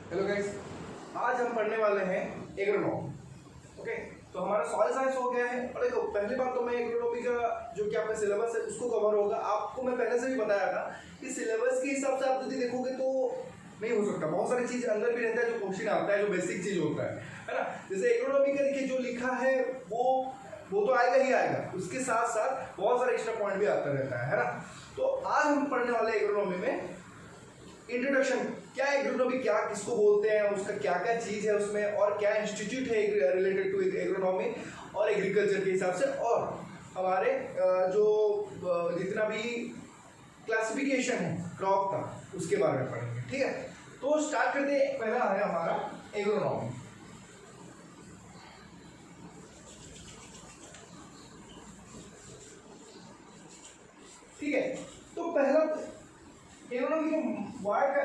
Hello guys, आज हम पढ़ने वाले हैं एग्रोनॉमी। ओके, तो हमारा सॉइल साइंस हो गया है। और देखो, पहली बात तो मैं एग्रोनॉमी का जो कि आपका सिलेबस है उसको कवर होगा। आपको मैं पहले से भी बताया था कि सिलेबस के हिसाब से आप यदि देखोगे तो नहीं हो सकता। बहुत सारी चीज अंदर भी रहता है जो क्वेश्चन आता है, जो बेसिक चीज होता है ना। जैसे एग्रोनॉमी का देखिए जो लिखा है वो तो आएगा ही आएगा, उसके साथ साथ बहुत सारे एक्स्ट्रा पॉइंट भी आता रहता है ना। तो आज हम पढ़ने वाले एग्रोनॉमी में इंट्रोडक्शन, क्या एग्रोनॉमी, क्या किसको बोलते हैं, उसका क्या क्या चीज है उसमें, और क्या इंस्टीट्यूट है रिलेटेड टू एग्रोनॉमी और एग्रीकल्चर के हिसाब से, और हमारे जो जितना भी क्लासिफिकेशन है क्रॉप का उसके बारे में पढ़ेंगे। ठीक है, तो स्टार्ट करते हैं। पहला है हमारा एग्रोनॉमी। ठीक है, तो पहला एग्रोनॉमी के वर्ड का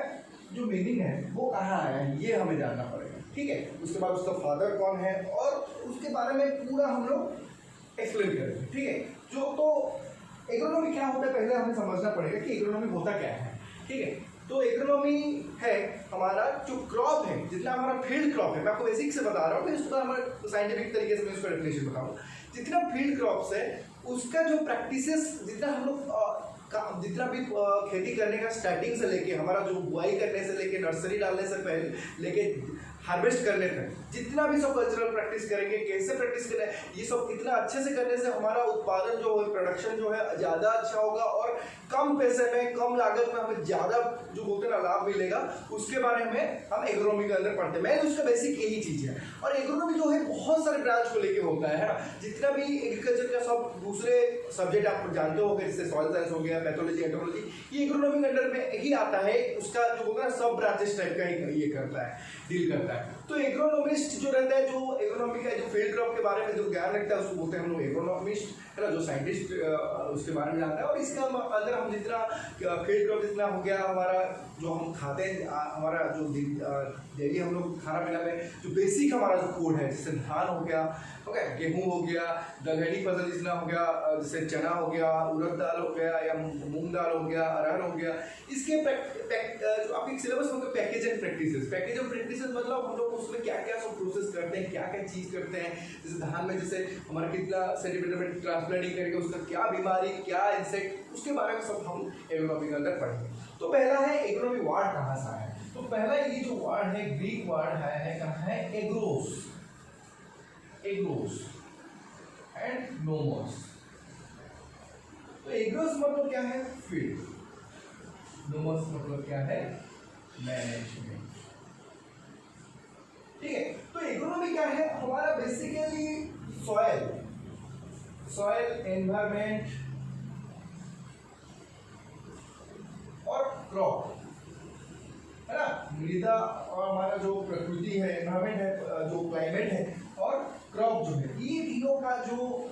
जो मीनिंग है वो कहाँ आया है ये हमें जानना पड़ेगा। ठीक है, उसके बाद उसका फादर कौन है और उसके बारे में पूरा हम लोग एक्सप्लेन करेंगे। ठीक है, जो तो एग्रोनॉमी क्या होता है पहले हमें समझना पड़ेगा कि एग्रोनॉमी होता क्या है। ठीक है, तो एग्रोनॉमी है हमारा जो क्रॉप है, जितना हमारा फील्ड क्रॉप है, मैं आपको बेसिक से बता रहा हूँ, फिर उसका हमारा साइंटिफिक तरीके से मैं उसका डेफिनेशन बताऊँ। जितना फील्ड क्रॉप्स है उसका जो प्रैक्टिसेस, जितना हम लोग जितना भी खेती करने का स्टार्टिंग से लेके हमारा जो बुआई करने से लेके नर्सरी डालने से पहले लेके हार्वेस्ट करने तक जितना भी सब कल्चरल प्रैक्टिस करेंगे, कैसे प्रैक्टिस करें, ये सब कितना अच्छे से करने से हमारा उत्पादन जो है, प्रोडक्शन जो है ज़्यादा अच्छा होगा और कम पैसे में, कम लागत में हमें ज़्यादा जो बोलते हैं ना लाभ मिलेगा, उसके बारे में हम एग्रोनॉमी के अंदर पढ़ते हैं। मैं उसका बेसिक यही चीज़ है। और एग्रोनॉमी जो है बहुत सारे ब्रांच को लेके होता है ना। जितना भी एग्रीकल्चर का सब दूसरे सब्जेक्ट आप जानते हो, जैसे सॉइल साइंस हो गया, पैथोलॉजी, एंथ्रोपोलॉजी, ये एग्रोनॉमी के अंडर में ही आता है। उसका जो होगा सब ब्रांचेस टाइप का ही ये करता है, डील करता है। तो एग्रोनॉमिस्ट जो रहता है, जो एग्रोनॉमी का जो फील्ड क्रॉप के बारे में जो ज्ञान रखता है उसको बोलते हैं हम लोग एग्रोनॉमिस्ट, है ना, जो साइंटिस्ट उसके बारे में जानता है। और इसका अंदर हम जितना फील्ड क्रॉप जितना हो गया हमारा जो हम खाते हैं, हमारा जो डेली हम लोग खाना पीना में जो बेसिक हमारा जो फूड है, जैसे धान हो गया, ओके, गेहूं हो गया, दलहनी फसल जितना हो गया, जैसे चना हो गया, उड़द दाल हो गया या मूंग दाल हो गया, अरहर हो गया, इसके जो आपके सिलेबस में package and practices. Package and practices मतलब हम लोग उसमें क्या क्या सब प्रोसेस करते हैं, क्या क्या चीज़ करते हैं। जैसे धान में जैसे हमारा कितना सेंटीमीटर में ट्रांसप्लांटिंग करेंगे, उसका क्या बीमारी, क्या इंसेक्ट, उसके बारे में सब हम एग्रोनॉमी के अंदर पढ़ेंगे। तो पहला है एग्रोनॉमी वर्ड कहाँ से आया है। तो पहला ये जो वर्ड है ग्रीक वर्ड है कहाँ है, एग्रोस, एग्रोस एंड नोमोस। तो एग्रोस मतलब क्या है, फील्ड, नोमोस मतलब क्या है, मैनेजमेंट। ठीक है, तो एग्रोनॉमी क्या है हमारा, बेसिकली सॉइल, सॉइल, एनवायरमेंट और क्रॉप, है ना, मृदा और हमारा जो प्रकृति है, एनवायरमेंट है, जो क्लाइमेट है, और क्रॉप जो है, ये तीनों का जो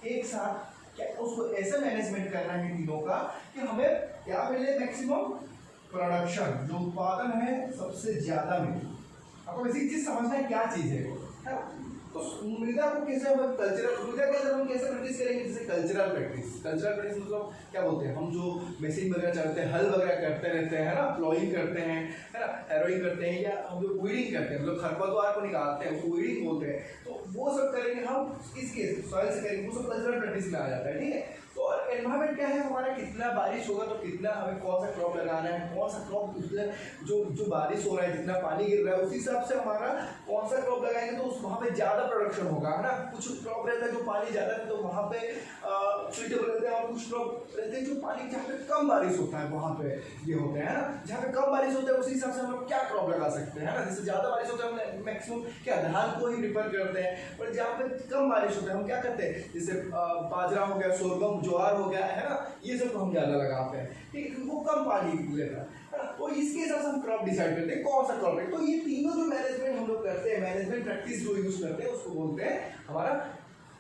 एक साथ क्या उसको ऐसे मैनेजमेंट करना है तीनों का कि हमें क्या मिले, मैक्सिमम प्रोडक्शन, जो उत्पादन है सबसे ज्यादा मिले। आपको बेसिक चीज समझना है क्या चीज है वो, है ना। तो मृदा को कैसे हम कल्चरल, मृदा के अंदर हम कैसे प्रैक्टिस करेंगे, जैसे कल्चरल प्रैक्टिस। कल्चरल प्रैक्टिस मतलब क्या बोलते हैं, हम जो मशीन वगैरह चलाते हैं, हल वगैरह करते रहते हैं, है ना, प्लॉइंग करते हैं, है ना, हैरोइंग करते हैं, या हम लोग वीडिंग करते हैं, मतलब खरपतवार को निकालते हैं, उसको वीडिंग बोलते हैं। तो वो सब करेंगे हम इसके सॉइल से करेंगे, वो सब कल्चरल प्रैक्टिस में आ जाता है। ठीक है, तो एनवायरमेंट क्या है हमारा, कितना बारिश होगा तो कितना हमें कौन सा क्रॉप लगाना है, कौन सा क्रॉप जो बारिश हो रहा है, जितना पानी गिर रहा है उसी हिसाब से हमारा कौन सा क्रॉप लगाएंगे तो उस वहाँ पे ज़्यादा प्रोडक्शन होगा, है ना। कुछ क्रॉप रहता है जो पानी ज़्यादा है तो वहाँ पे सुइटेबल रहते हैं, और कुछ क्रॉप रहते हैं जो पानी जहाँ पे कम बारिश होता है वहाँ पे ये होते हैं, है ना। जहाँ पे कम बारिश होता है उसी हिसाब से हम लोग क्या क्रॉप लगा सकते हैं, है ना। जैसे ज़्यादा बारिश होता है हम मैक्सिमम क्या धान को ही प्रिफर करते हैं, और जहाँ पे कम बारिश होता है हम क्या करते हैं, जैसे बाजरा हो गया, सोरगम, ज्वार हो गया, है ना, ये सब तो हम ज़्यादा लगाते हैं। ठीक है, वो कम पानी लेता है ना। तो इसके हिसाब से हम क्रॉप डिसाइड करते हैं कौन सा क्रॉप है। तो ये तीनों जो मैनेजमेंट हम लोग करते हैं, मैनेजमेंट प्रैक्टिस जो यूज करते हैं उसको बोलते हैं हमारा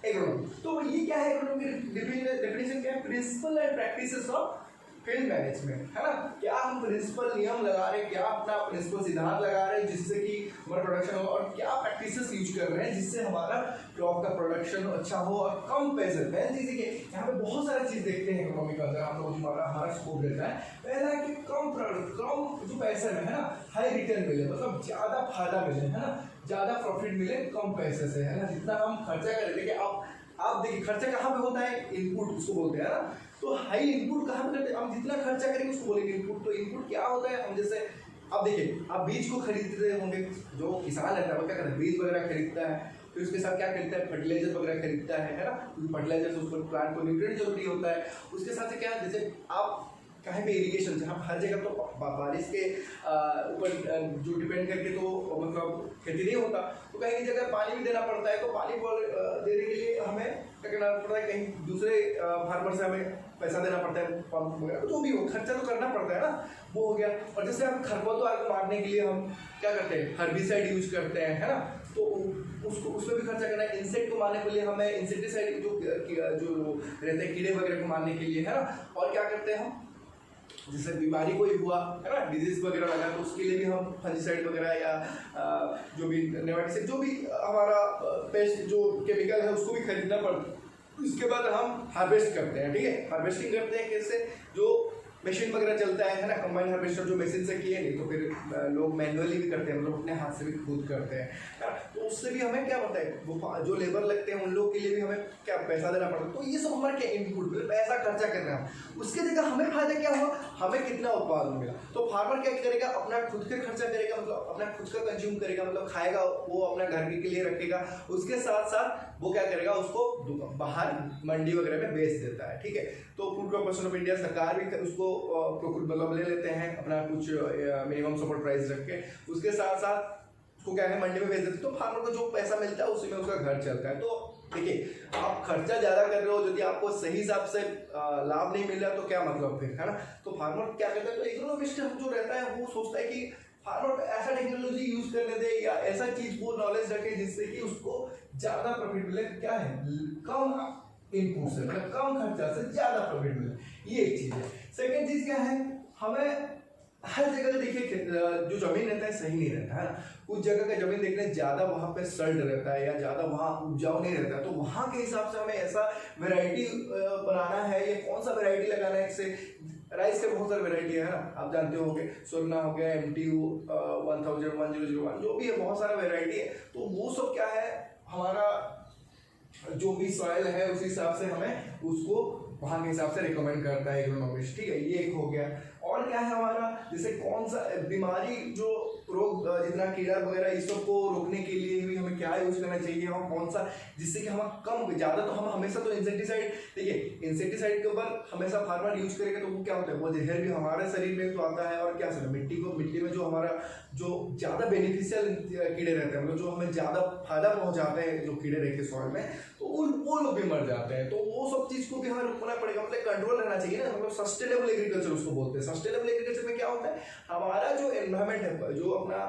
एग्रोनॉमी। तो ये क्या है एग्रोनॉमी की डेफिनेशन क्या है, principle and practices of field management, है ना, क्या हम प्रिंसिपल नियम लगा रहे हैं, क्या अपना प्रिंसिपल सिद्धांत लगा रहे हैं जिससे कि हमारा प्रोडक्शन हो, और क्या प्रैक्टिसेस यूज कर रहे हैं जिससे हमारा क्रॉप का प्रोडक्शन अच्छा हो और कम पैसे। मेन चीज है यहाँ पे बहुत सारा चीज देखते हैं इकोनॉमी के अंदर हम लोग, हमारा स्कोप रहता है। पहला है कि कम जो पैसे में, है ना, हाई रिटर्न मिले, मतलब ज्यादा फायदा मिले, है ना, ज्यादा प्रॉफिट मिले कम पैसे से, है ना। जितना हम खर्चा करें, देखिए आप देखिए खर्चा कहाँ पे होता है, इनपुट उसको बोलते हैं ना। तो हाई इनपुट कहाँ पे करते हैं, हम जितना खर्चा करेंगे उसको बोलेंगे इनपुट। तो इनपुट क्या होता है, हम जैसे अब देखिए आप बीज को खरीदते होंगे, जो किसान रहता है वो क्या करता है, बीज वगैरह खरीदता है, फिर उसके साथ क्या खरीदता है, फर्टिलाइजर वगैरह खरीदता है ना, क्योंकि फर्टिलाइजर से उसको प्लांट को न्यूट्रिएंट जरूरी होता है। उसके साथ से क्या, जैसे आप कहीं पे इरिगेशन, जहाँ हर जगह तो बारिश के ऊपर जो डिपेंड करके तो मतलब खेती नहीं होता, तो कहीं जगह पानी भी देना पड़ता है। तो पानी देने के लिए हमें क्या करना पड़ता है, कहीं दूसरे फार्मर से हमें पैसा देना पड़ता है, पंप वगैरह, तो जो भी हो खर्चा तो करना पड़ता है ना, वो हो गया। और जैसे हम खरपतवार को मारने के लिए हम क्या करते हैं, हर्बिसाइड यूज करते हैं, है ना, तो उसको उसमें भी खर्चा करना है। इंसेक्ट को मारने के लिए हमें इंसेक्टिसाइड जो रहते हैं कीड़े वगैरह को मारने के लिए, है ना। और क्या करते हैं हम, जैसे बीमारी कोई हुआ, है ना, डिजीज वगैरह लगा, तो उसके लिए भी हम फंजीसाइड वगैरह या जो भी नेमाटिसाइड, जो भी हमारा पेस्ट जो केमिकल है उसको भी खरीदना पड़ता है। उसके बाद हम हार्वेस्ट करते हैं, ठीक है। हार्वेस्टिंग करते हैं कैसे, जो मशीन वगैरह चलता है ना, कंबाइन हार्वेस्टर जो मशीन से किए, नहीं तो फिर लोग मैनुअली भी करते हैं, मतलब अपने हाथ से भी खुद करते हैं। तो उससे भी हमें क्या होता है, वो जो लेबर लगते हैं उन लोग के लिए भी हमें क्या पैसा देना पड़ता है। तो ये सब हमारे क्या इनपुट, पैसा खर्चा कर रहे हैं। उसके जगह हमें फायदा क्या हुआ, हमें कितना उत्पादन मिला। तो फार्मर क्या करेगा, अपना खुद का खर्चा करेगा, मतलब अपना खुद का कंज्यूम करेगा, मतलब खाएगा वो, अपना घर के लिए रखेगा। उसके साथ साथ वो क्या करेगा, उसको बाहर मंडी वगैरह में बेच देता है, ठीक है। तो फूड कॉर्पोरेशन ऑफ इंडिया सरकार भी उसको मतलब ले लेते हैं अपना कुछ मिनिमम सपोर्ट प्राइस रख के। उसके साथ साथ उसको क्या है, मंडी में बेच देते हैं। तो फार्मर को जो पैसा मिलता है उसी में उसका घर चलता है। तो देखिए, आप खर्चा ज्यादा कर रहे हो, यदि आपको सही हिसाब से लाभ नहीं मिल रहा तो क्या मतलब फिर, है ना। तो फार्मर क्या करता है, तो इकोनॉमिस्ट जो रहता है वो सोचता है कि फार्मर ऐसा टेक्नोलॉजी यूज करने दे या ऐसा चीज वो नॉलेज रखे जिससे कि उसको ज्यादा प्रॉफिट मिले। क्या है, कम इनपुट से, मतलब कम खर्चा से ज्यादा प्रॉफिट मिले, ये एक चीज है। सेकेंड चीज क्या है, हमें हर जगह देखिए जो जमीन रहता है सही नहीं रहता है। कुछ जगह का जमीन देखने ज्यादा वहां पे सल्ट रहता है या ज्यादा वहां उपजाऊ नहीं रहता है, तो वहां के हिसाब से हमें ऐसा वैरायटी बनाना है या कौन सा वैरायटी लगाना है। जैसे राइस के बहुत सारे वैरायटी है ना, आप जानते होंगे, स्वर्णा हो गया, MTU 1001 जो भी है, बहुत सारा वैरायटी है। तो वो सब क्या है, हमारा जो भी सॉइल है उस हिसाब से हमें उसको वहां के हिसाब से रिकमेंड करता है एग्रोनॉमिस्ट, ठीक है। ये एक हो गया। और क्या है हमारा, जैसे कौन सा बीमारी जो रोग, जितना कीड़ा वगैरह इस सब को रोकने के लिए भी हमें क्या यूज करना चाहिए, हम कौन सा, जिससे कि हम कम ज्यादा, तो हम हमेशा तो इंसेक्टिसाइड, देखिए इंसेक्टिसाइड के ऊपर हमेशा फार्मर यूज करेगा तो वो क्या होता है, वो जहर भी हमारे शरीर में तो आता है। और क्या सर, मिट्टी में जो हमारा जो ज्यादा बेनिफिशियल कीड़े रहते हैं, मतलब जो हमें ज्यादा फायदा पहुंचाते हैं, जो कीड़े रहते हैं सॉइल में, तो वो लोग भी मर जाते हैं। तो वो सब चीज को भी हमें रोकना पड़ेगा, मतलब कंट्रोल रहना चाहिए ना, मतलब सस्टेनेबल एग्रीकल्चर उसको बोलते हैं। सस्टेनेबल एग्रीकल्चर में क्या होता है, हमारा जो एनवायरमेंट है, जो अपना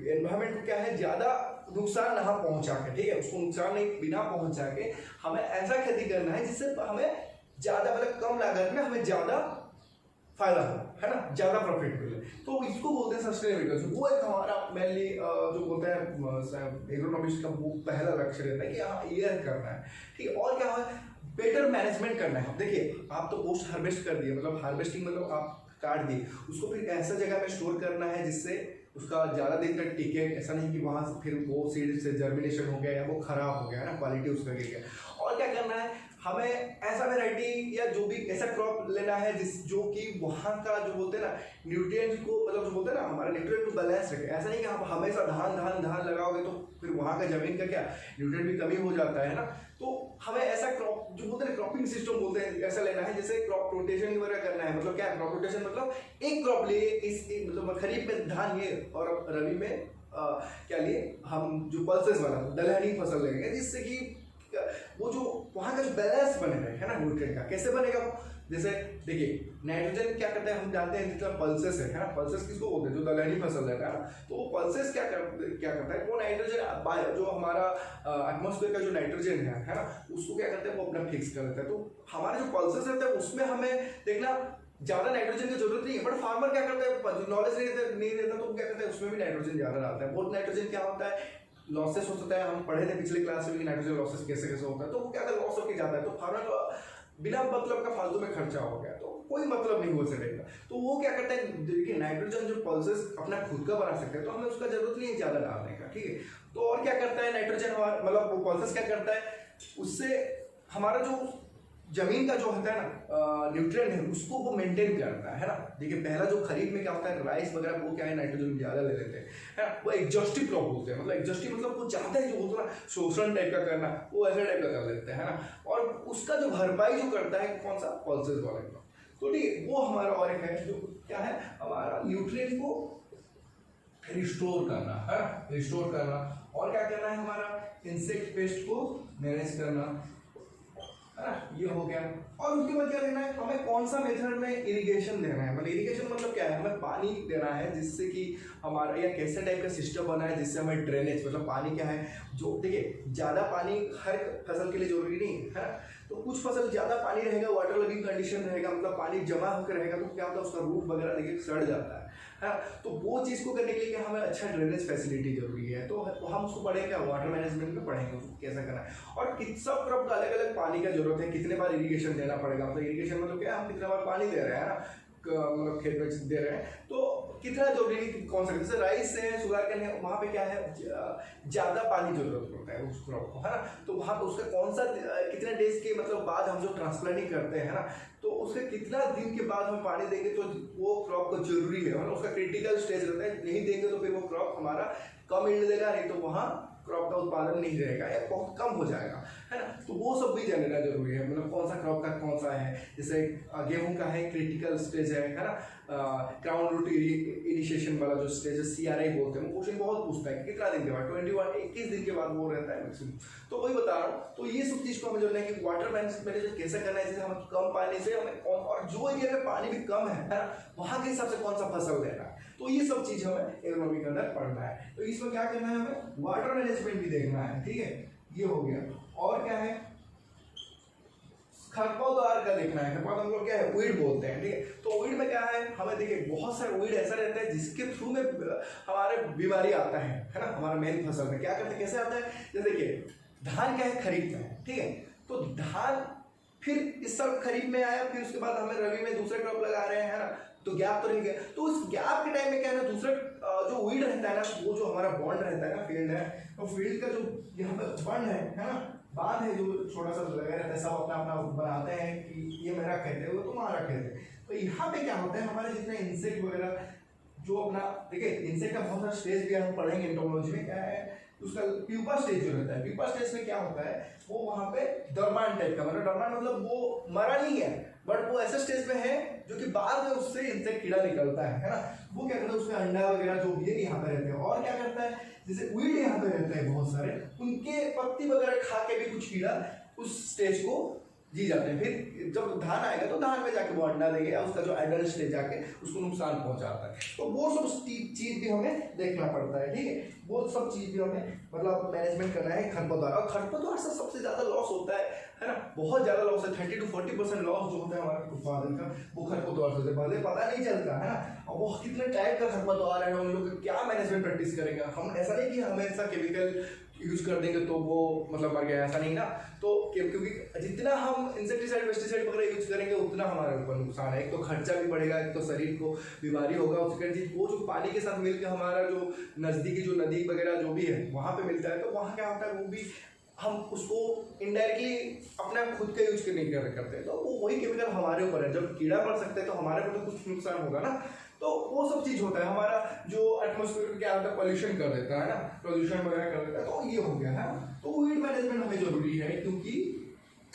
एनवायरमेंट को क्या है, ज्यादा नुकसान ना पहुंचा के, ठीक है, उसको नुकसान नहीं बिना पहुंचा के हमें ऐसा खेती करना है जिससे हमें ज्यादा, मतलब कम लागत में हमें ज्यादा फायदा हो, है ना, ज्यादा प्रॉफिट मिले। तो इसको बोलते हैं सस्टेनेबल एग्रीकल्चर। वो एक हमारा मेनली जो बोलते हैं एग्रोनॉमिस्ट का वो पहला लक्ष्य रहता है कि हाँ ये करना है, ठीक है। और क्या है, बेटर मैनेजमेंट करना है। देखिए, आप तो पोस्ट हार्वेस्ट कर दिए, मतलब हार्वेस्टिंग मतलब आप काट दिए, उसको फिर ऐसा जगह में स्टोर करना है जिससे उसका ज़्यादा दिन तक टिके। ऐसा नहीं कि वहाँ से फिर वो सीड से जर्मिनेशन हो गया या वो खराब हो गया, है ना, क्वालिटी उसका गिर गया। और क्या करना है, हमें ऐसा वैरायटी या जो भी ऐसा क्रॉप लेना है जो कि वहाँ का जो बोलते हैं ना न्यूट्रिएंट्स को, मतलब जो बोलते हैं ना हमारा न्यूट्रिएंट को बैलेंस रखे। ऐसा नहीं कि आप हमेशा धान लगाओगे तो फिर वहाँ का जमीन का क्या न्यूट्रिएंट भी कमी हो जाता है ना। तो हमें ऐसा क्रॉप जो बोलते हैं क्रॉपिंग सिस्टम बोलते हैं, ऐसा लेना है जैसे क्रॉप रोटेशन वगैरह करना है। मतलब क्या क्रॉप रोटेशन, मतलब एक क्रॉप लिए, मतलब खरीफ में धान लिए और रबी में क्या लिए हम जो पल्सेस वाला दलहनी फसल लेंगे, जिससे कि वो जो वहाँ का जो बैलेंस बने रहे, है ना, न्यूट्रिएंट का। कैसे बनेगा वो, जैसे देखिए नाइट्रोजन क्या करता है, हम जानते हैं जितना पल्सेस है ना, पल्सेस किसको बोलते हैं, जो दलहनी फसल रहता है ना, तो वो पल्सेस क्या करता है, वो नाइट्रोजन जो हमारा एटमॉस्फेयर का जो नाइट्रोजन है ना, उसको क्या करते हैं, वो अपना फिक्स कर देता है। तो हमारे जो पल्सेस रहते हैं उसमें हमें देखना ज्यादा नाइट्रोजन की जरूरत नहीं है, बट फार्मर क्या करता है, नॉलेज नहीं रहता तो क्या करता है, उसमें भी नाइट्रोजन ज्यादा डालता है। बहुत नाइट्रोजन क्या होता है, लॉसेस होता है, हम पढ़े थे पिछले क्लास में नाइट्रोजन लॉसेस कैसे कैसे होता है, तो वो क्या करता है, लॉस होकर जाता है, तो फार्मर बिना मतलब का फालतू में खर्चा हो गया, तो कोई मतलब नहीं हो सकेगा। तो वो क्या करता है, देखिए नाइट्रोजन जो पल्सेस अपना खुद का बना सकते हैं, तो हमें उसका जरूरत नहीं है ज्यादा डालने का, ठीक है। तो और क्या करता है नाइट्रोजन, मतलब वो पल्सेस क्या करता है, उससे हमारा जो जमीन का जो होता है ना न्यूट्रिएंट है, उसको वो मेंटेन करता है ना। देखिए पहला जो खरीफ में क्या होता है, राइस वगैरह वो क्या है, नाइट्रोजन ज्यादा ले लेते हैं, वो एग्जॉस्टिव क्रॉप बोलते हैं, मतलब एग्जॉस्टिव मतलब वो चाहता है जो होता है ना शोषण टाइप का करना, वो ऐसा टाइप का कर लेते हैं ना, और उसका जो भरपाई जो करता है कौन सा, पल्सेस वाला क्रॉप। तो ठीक वो हमारा और एक है जो क्या है, हमारा न्यूट्रिएंट को रिस्टोर करना है, रिस्टोर करना, और क्या करना है, हमारा इंसेक्ट पेस्ट को मैनेज करना है ना, ये हो गया। और उसके बाद क्या देना है, हमें कौन सा मेथड में इरिगेशन देना है, मतलब इरिगेशन मतलब क्या है, हमें पानी देना है जिससे कि हमारा, या कैसे टाइप का सिस्टम बना है जिससे हमें ड्रेनेज, मतलब पानी क्या है, जो देखिए ज़्यादा पानी हर फसल के लिए जरूरी नहीं है ना, तो कुछ फसल ज़्यादा पानी रहेगा, वाटर लगिंग कंडीशन रहेगा, मतलब पानी जमा होकर रहेगा, तो क्या होता है उसका रूट वगैरह देखिए सड़ जाता है, तो वो चीज़ को करने के लिए हमें अच्छा ड्रेनेज फैसिलिटी जरूरी है। तो हम उसको पढ़ेंगे, वाटर मैनेजमेंट में पढ़ेंगे उसको कैसा करना है, और सब क्रॉप का अलग अलग पानी का जरूरत है, कितने बार इरिगेशन देना पड़ेगा, मतलब इरिगेशन मतलब क्या, हम कितना बार पानी दे रहे हैं ना, मतलब खेत में दे रहे हैं, तो कितना जरूरी कौन सा, जैसे राइस है, शुगर कैन है, वहाँ पे क्या है ज्यादा पानी जरूरत होता है उस क्रॉप को, है ना, तो वहाँ पे उसका कौन सा कितने डेज के मतलब बाद हम जो ट्रांसप्लांटिंग करते हैं ना, तो उसके कितना दिन के बाद हम पानी देंगे तो वो क्रॉप को जरूरी है, मतलब उसका क्रिटिकल स्टेज रहता है, नहीं देंगे तो फिर वो क्रॉप हमारा कम ईल्ड देगा, नहीं तो वहाँ क्रॉप का उत्पादन नहीं रहेगा या बहुत कम हो जाएगा, है ना। तो वो सब भी जानना जरूरी है, मतलब कौन सा क्रॉप का कौन सा है, जैसे गेहूं का है क्रिटिकल स्टेज है ना, क्राउन रूट इनिशिएशन वाला जो स्टेज है, CRI बोलते हैं, वो क्वेश्चन बहुत पूछता है कितना दिन के बाद, 21 दिन के बाद वो रहता है मैक्सिमम। तो वही बता रहा हूँ, तो ये सब चीज को हमें जानना है कि वाटर मैनेजमेंट कैसे करना है, जैसे हमें कम पानी से हमें कौन, और जो एरिया में पानी भी कम है ना, वहाँ के हिसाब से कौन सा फसल लेना है, तो ये सब चीज हमें एग्रोनॉमी के अंदर पढ़ना है। तो इसमें क्या करना है, हमें वाटर मैनेजमेंट भी देखना है, ठीक है, ये हो गया। और क्या है, खरपतवार का देखना है, खरपतवार हम लोग क्या है, वीड बोलते हैं, ठीक है। तो वीड में क्या है, हमें देखिए बहुत सारे वीड ऐसा रहता है जिसके थ्रू में हमारे बीमारी आता है ना, हमारा मेन फसल में क्या करते हैं, कैसे आता है, जैसे देखिए धान क्या है, खरीफ में है, ठीक है, तो धान फिर इस साल खरीफ में आया, फिर उसके बाद हमें रबी में दूसरे क्रॉप लगा रहे हैं, है ना, तो गैप तो नहीं गया, तो उस गैप के टाइम में क्या है ना, दूसरा जो वीड रहता है ना, वो जो हमारा बॉन्ड रहता है ना, फील्ड है, तो फील्ड का जो यहाँ पे बॉन्ड है ना, बांध है जो छोटा सा लगा रहता है, सब अपना अपना बनाते हैं कि ये मेरा खेत है, वो तुम्हारा खेत है। तो यहाँ पे क्या होता है, हमारे जितने इंसेक्ट वगैरह जो अपना, देखिए इंसेक्ट का बहुत सारा स्टेज भी हम पढ़ेंगे एंटोमोलॉजी में, क्या है उसका प्यूपा स्टेज जो रहता है, प्यूपा स्टेज में क्या होता है, वो वहाँ पे डरमान टाइप का, मतलब डरमान मतलब वो मरा नहीं है, बट वो ऐसे स्टेज में है जो कि बाद में उससे इंसेक्ट कीड़ा निकलता है ना, वो क्या करता है उसमें अंडा वगैरह जो भी है यहाँ पे रहते हैं, और क्या करता है जैसे वीड यहाँ पे रहते हैं बहुत सारे, उनके पत्ती वगैरह खा के भी कुछ कीड़ा उस स्टेज को जी जाते हैं, फिर जब धान आएगा तो धान में जाके वो अंडा देगा या उसका जो एडल्ट स्टेज जाके उसको नुकसान पहुंचाता है, तो वो सब चीज भी हमें देखना पड़ता है, ठीक है, वो सब चीज भी हमें मतलब मैनेजमेंट करना है खरपतवार। और खरपतवार से सबसे ज्यादा लॉस होता है ना, बहुत ज्यादा लॉस है, 30 to 40% लॉस जो होता है हमारे उत्पादन का, वो खरपतवार से भले पता नहीं चलता है ना, और वो कितने टाइप का खरपतवार है, उन लोग क्या मैनेजमेंट प्रैक्टिस करेंगे, हम ऐसा नहीं कि हमेशा केमिकल यूज कर देंगे तो वो मतलब मर गया, ऐसा नहीं ना, तो क्योंकि जितना हम इंसेक्टिसाइड पेस्टिसाइड वगैरह यूज करेंगे उतना हमारे ऊपर नुकसान है, एक तो खर्चा भी बढ़ेगा, एक तो शरीर को बीमारी होगा, उसके वो जो पानी के साथ मिलकर हमारा जो नजदीकी जो नदी वगैरह जो भी है वहाँ पे मिलता है, तो वहाँ क्या होता है वो भी हम उसको इनडायरेक्टली अपना खुद का यूज नहीं करते, तो वो वही केमिकल हमारे ऊपर है, जब कीड़ा मर सकते हैं तो हमारे को तो कुछ नुकसान होगा ना, तो वो सब चीज होता है, हमारा जो एटमॉस्फेयर क्या होता है पॉल्यूशन कर देता है ना, प्रदूषण वगैरह कर देता है, तो ये हो गया है, तो वीड मैनेजमेंट हमें जरूरी है, क्योंकि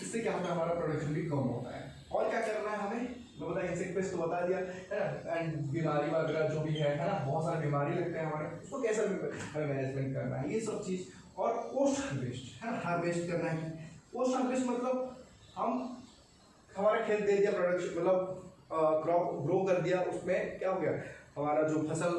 इससे क्या होता है हमारा प्रोडक्शन भी कम होता है। और क्या करना है हमें, तो बताया इंसेक्ट पेस्ट तो बता दिया है ना, एंड बीमारी वगैरह जो भी है ना, बहुत सारे बीमारी लगते हैं हमारे, उसको कैसे हमें मैनेजमेंट करना है, ये सब चीज। और पोस्ट हार्वेस्ट है ना, हार्वेस्ट करना है, पोस्ट हार्वेस्ट मतलब हम हमारा खेत दे दिया प्रोडक्शन मतलब क्रॉप ग्रो कर दिया, उसमें क्या हो गया, हमारा जो फसल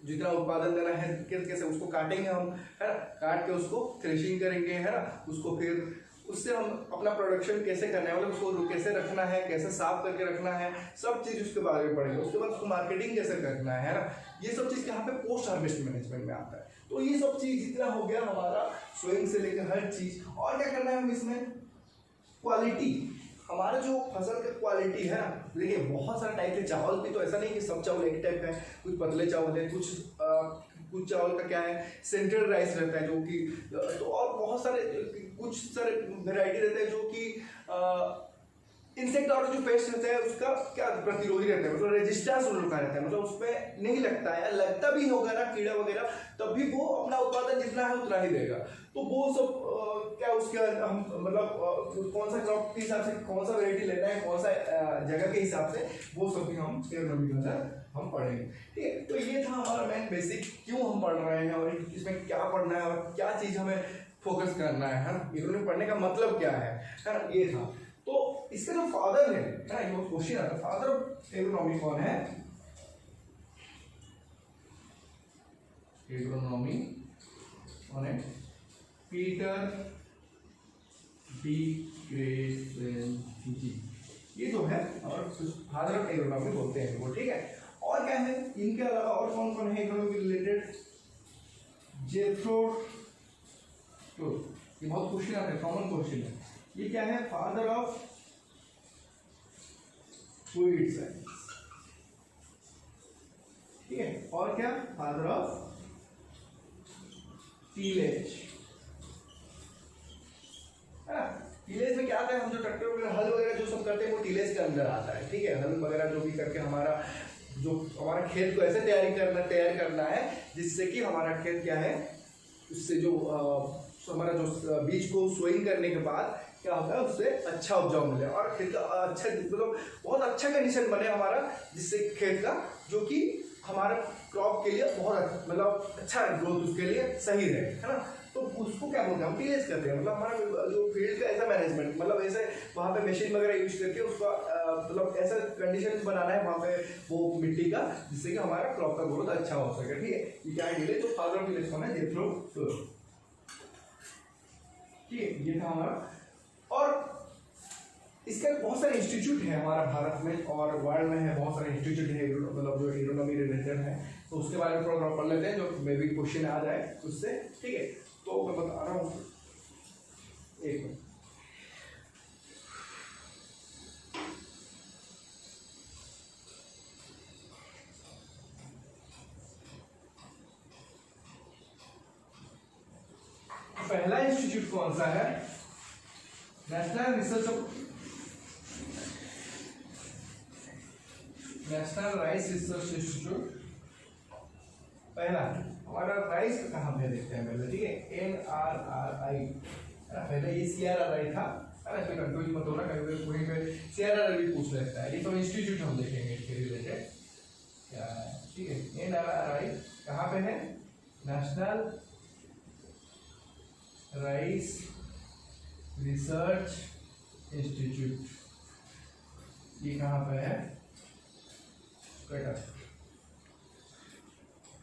जितना उत्पादन देना है कैसे उसको काटेंगे हम, है ना, काट के उसको थ्रेशिंग करेंगे, है ना, उसको फिर उससे हम अपना प्रोडक्शन कैसे करना है, मतलब उसको कैसे रखना है, कैसे साफ करके रखना है, सब चीज़ उसके बारे में पढ़ेंगे। उसके बाद उसको मार्केटिंग कैसे करना है ना, ये सब चीज़ यहाँ पे पोस्ट हार्वेस्ट मैनेजमेंट में आता है। तो ये सब चीज़ जितना हो गया हमारा सोइंग से लेकर हर चीज़। और क्या करना है हम इसमें, क्वालिटी, हमारा जो फसल का क्वालिटी है ना, देखिए बहुत सारे टाइप के चावल भी, तो ऐसा नहीं कि सब चावल एक टाइप का है, कुछ पतले चावल है, कुछ चावल का क्या है सेंट्रल राइस रहता है जो कि, तो और बहुत सारे कुछ सारे वेराइटी रहते हैं जो कि इंसेक्ट और जो पेस्ट रहता है उसका क्या प्रतिरोधी रहता है, मतलब रेजिस्टेंस उन लोग का रहता है, मतलब उसमें नहीं लगता है, लगता भी होगा ना कीड़ा वगैरह, तब भी वो अपना उत्पादन जितना है उतना ही देगा। तो वो सब क्या उसके हम मतलब कौन सा क्रॉप के हिसाब से कौन सा वेराइटी लेना है, कौन सा जगह के हिसाब से, वो सब भी हम एग्रोनॉमी के अंदर हम पढ़ेंगे। ठीक है, तो ये था हमारा मेन बेसिक, क्यों हम पढ़ रहे हैं और इसमें क्या पढ़ना है और क्या चीज़ हमें फोकस करना है ना, एग्रोनॉमी पढ़ने का मतलब क्या है ना, ये था। तो इसका जो फादर है ना, ये क्वेश्चन आता है, फादर ऑफ एग्रोनॉमी कौन है, एग्रोनॉमी कौन है, पीटर डी क्रेसेंटी, ये जो है और फादर ऑफ एग्रोनॉमी बोलते हैं वो। ठीक है, और क्या है इनके अलावा और कौन कौन है एग्रोनॉमी रिलेटेड, जेथ्रो टुल, ये बहुत क्वेश्चन आता है, कॉमन क्वेश्चन है, ये क्या है, फादर ऑफ फ्लूइड साइंस। ठीक है, और क्या, फादर ऑफ टीलेज, है ना। टीलेज में क्या आता है, हम जो ट्रैक्टर वगैरह हल वगैरह जो सब करते हैं वो टीलेज के अंदर आता है। ठीक है, हल वगैरह जो भी करके हमारा खेत को ऐसे तैयार करना है जिससे कि हमारा खेत क्या है, उससे जो हमारा जो बीज को सोइंग करने के बाद क्या होता है, उससे अच्छा उपजाऊ मिले और खेत का अच्छा मतलब बहुत अच्छा कंडीशन बने हमारा, जिससे खेत का जो कि हमारा क्रॉप के लिए बहुत मतलब अच्छा ग्रोथ उसके लिए सही रहे, है ना। तो उसको क्या बोलते हैं, हम टीलेज करते हैं, मतलब हमारा जो फील्ड का ऐसा मैनेजमेंट, मतलब ऐसे वहाँ पे मशीन वगैरह यूज करके उसका मतलब ऐसा कंडीशन बनाना है वहाँ पे वो मिट्टी का, जिससे कि हमारा क्रॉप का ग्रोथ अच्छा हो सके। ठीक है, ये क्या है टीलेज, तो फादर ऑफ टीलेज कौन है, जेथ्रो टुल। ठीक है, ये था हमारा। और इसके बहुत सारे इंस्टीट्यूट हैं हमारा भारत में और वर्ल्ड में है, बहुत सारे इंस्टीट्यूट है मतलब जो एग्रोनॉमी रिलेटेड है, तो उसके बारे में थोड़ा पढ़ लेते हैं जो मे भी क्वेश्चन आ जाए उससे। ठीक है, तो मैं बता रहा हूँ, एक मिनट, पहला इंस्टीट्यूट कौन सा है, नेशनल राइस रिसर्च इंस्टीट्यूट, पहला हमारा राइस कहाँ पे देखते हैं पहले। ठीक है, NRRI, पहले ये CRRI था, इसमें कंफ्यूज मत होना, कहीं पे CRRI भी पूछ लेता है। ये तो इंस्टीट्यूट हम देखेंगे इसके रिलेटेड क्या है। ठीक है, NRRI कहाँ पे है, नेशनल राइस रिसर्च इंस्टीट्यूट, ये कहाँ पे है,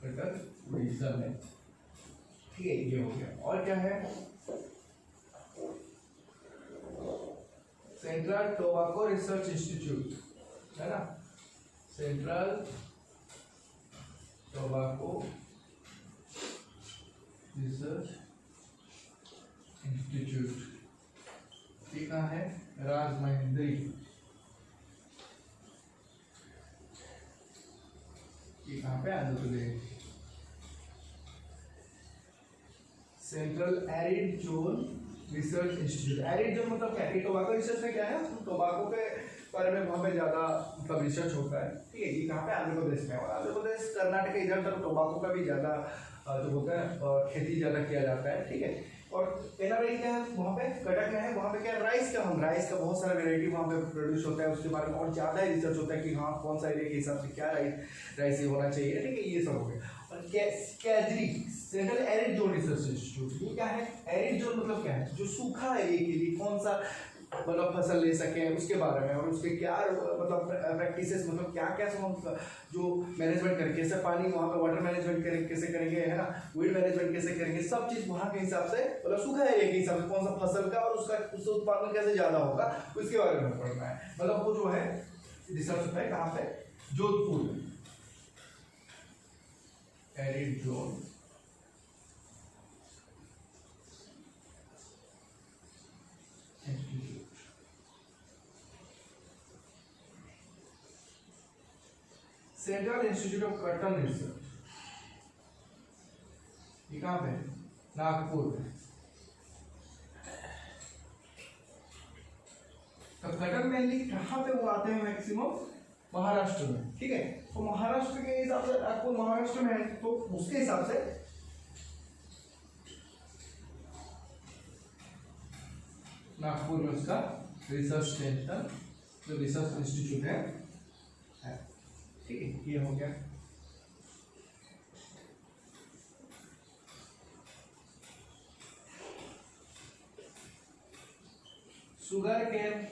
कटक उड़ीसा में। ठीक है, ये हो गया। और क्या है, सेंट्रल टोबैको रिसर्च इंस्टीट्यूट, है ना, सेंट्रल टोबैको रिसर्च इंस्टीट्यूट, ये कहाँ है, राजमहेंद्री, ये कहाँ पे, Andhra Pradesh. Central arid zone research institute, arid zone मतलब क्या है, टोबैको रिसर्च में क्या है, टोबैको के बारे में वहाँ पे ज़्यादा मतलब रिसर्च होता है। ठीक है, ये कहाँ पे, आंध्र प्रदेश में, और आंध्र प्रदेश कर्नाटक इधर तक टोबैको का भी ज़्यादा जो होता है खेती ज़्यादा किया जाता है। ठीक है, और NRI क्या है, वहाँ पे कटक में है, वहाँ पे क्या राइस का बहुत सारा वेराइटी वहाँ पे प्रोड्यूस होता है, उसके बारे में और ज़्यादा ही रिसर्च होता है कि हाँ कौन सा एरिया के हिसाब से क्या राइस होना चाहिए। ठीक है, ये सब हो गया। और कैजरी central arid zone research institute, ये क्या है, एरिड जोन मतलब क्या है, जो सूखा एरिया के लिए कौन सा मतलब फसल ले सकें उसके बारे में, और उसके क्या मतलब प्रैक्टिसेस, मतलब क्या क्या सब जो मैनेजमेंट करें, कैसे पानी वहाँ पे वाटर मैनेजमेंट करें कैसे करेंगे, है ना, वीड मैनेजमेंट कैसे करेंगे, सब चीज़ वहाँ के हिसाब से, मतलब सूखा एरिया के हिसाब से कौन सा फसल का और उसका उत्पादन कैसे ज़्यादा होगा उसके बारे में पढ़ना है। मतलब वो जो है रिसर्च होता है कहाँ पे, जोधपुर में, arid zone central institute of cotton research, ये कहाँ पे, नागपुर में। तो कॉटन मेनली कहाँ पे उगाते हैं मैक्सिमम, महाराष्ट्र में, ठीक है। तो महाराष्ट्र के हिसाब से आपको महाराष्ट्र में है तो उसके हिसाब से नागपुर में उसका रिसर्च सेंटर, जो रिसर्च इंस्टीट्यूट है, ठीक है। ये हो गया। शुगर केन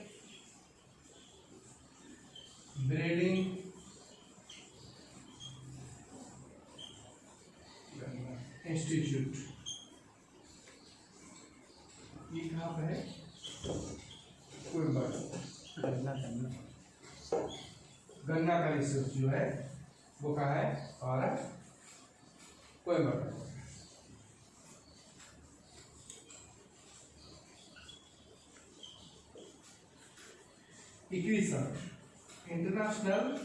ब्रीडिंग इंस्टीट्यूट, ये कहाँ पे है, गन्ना का रिसर्च जो है वो कहाँ है, और कोयम्बटूर। इक्विसा इंटरनेशनल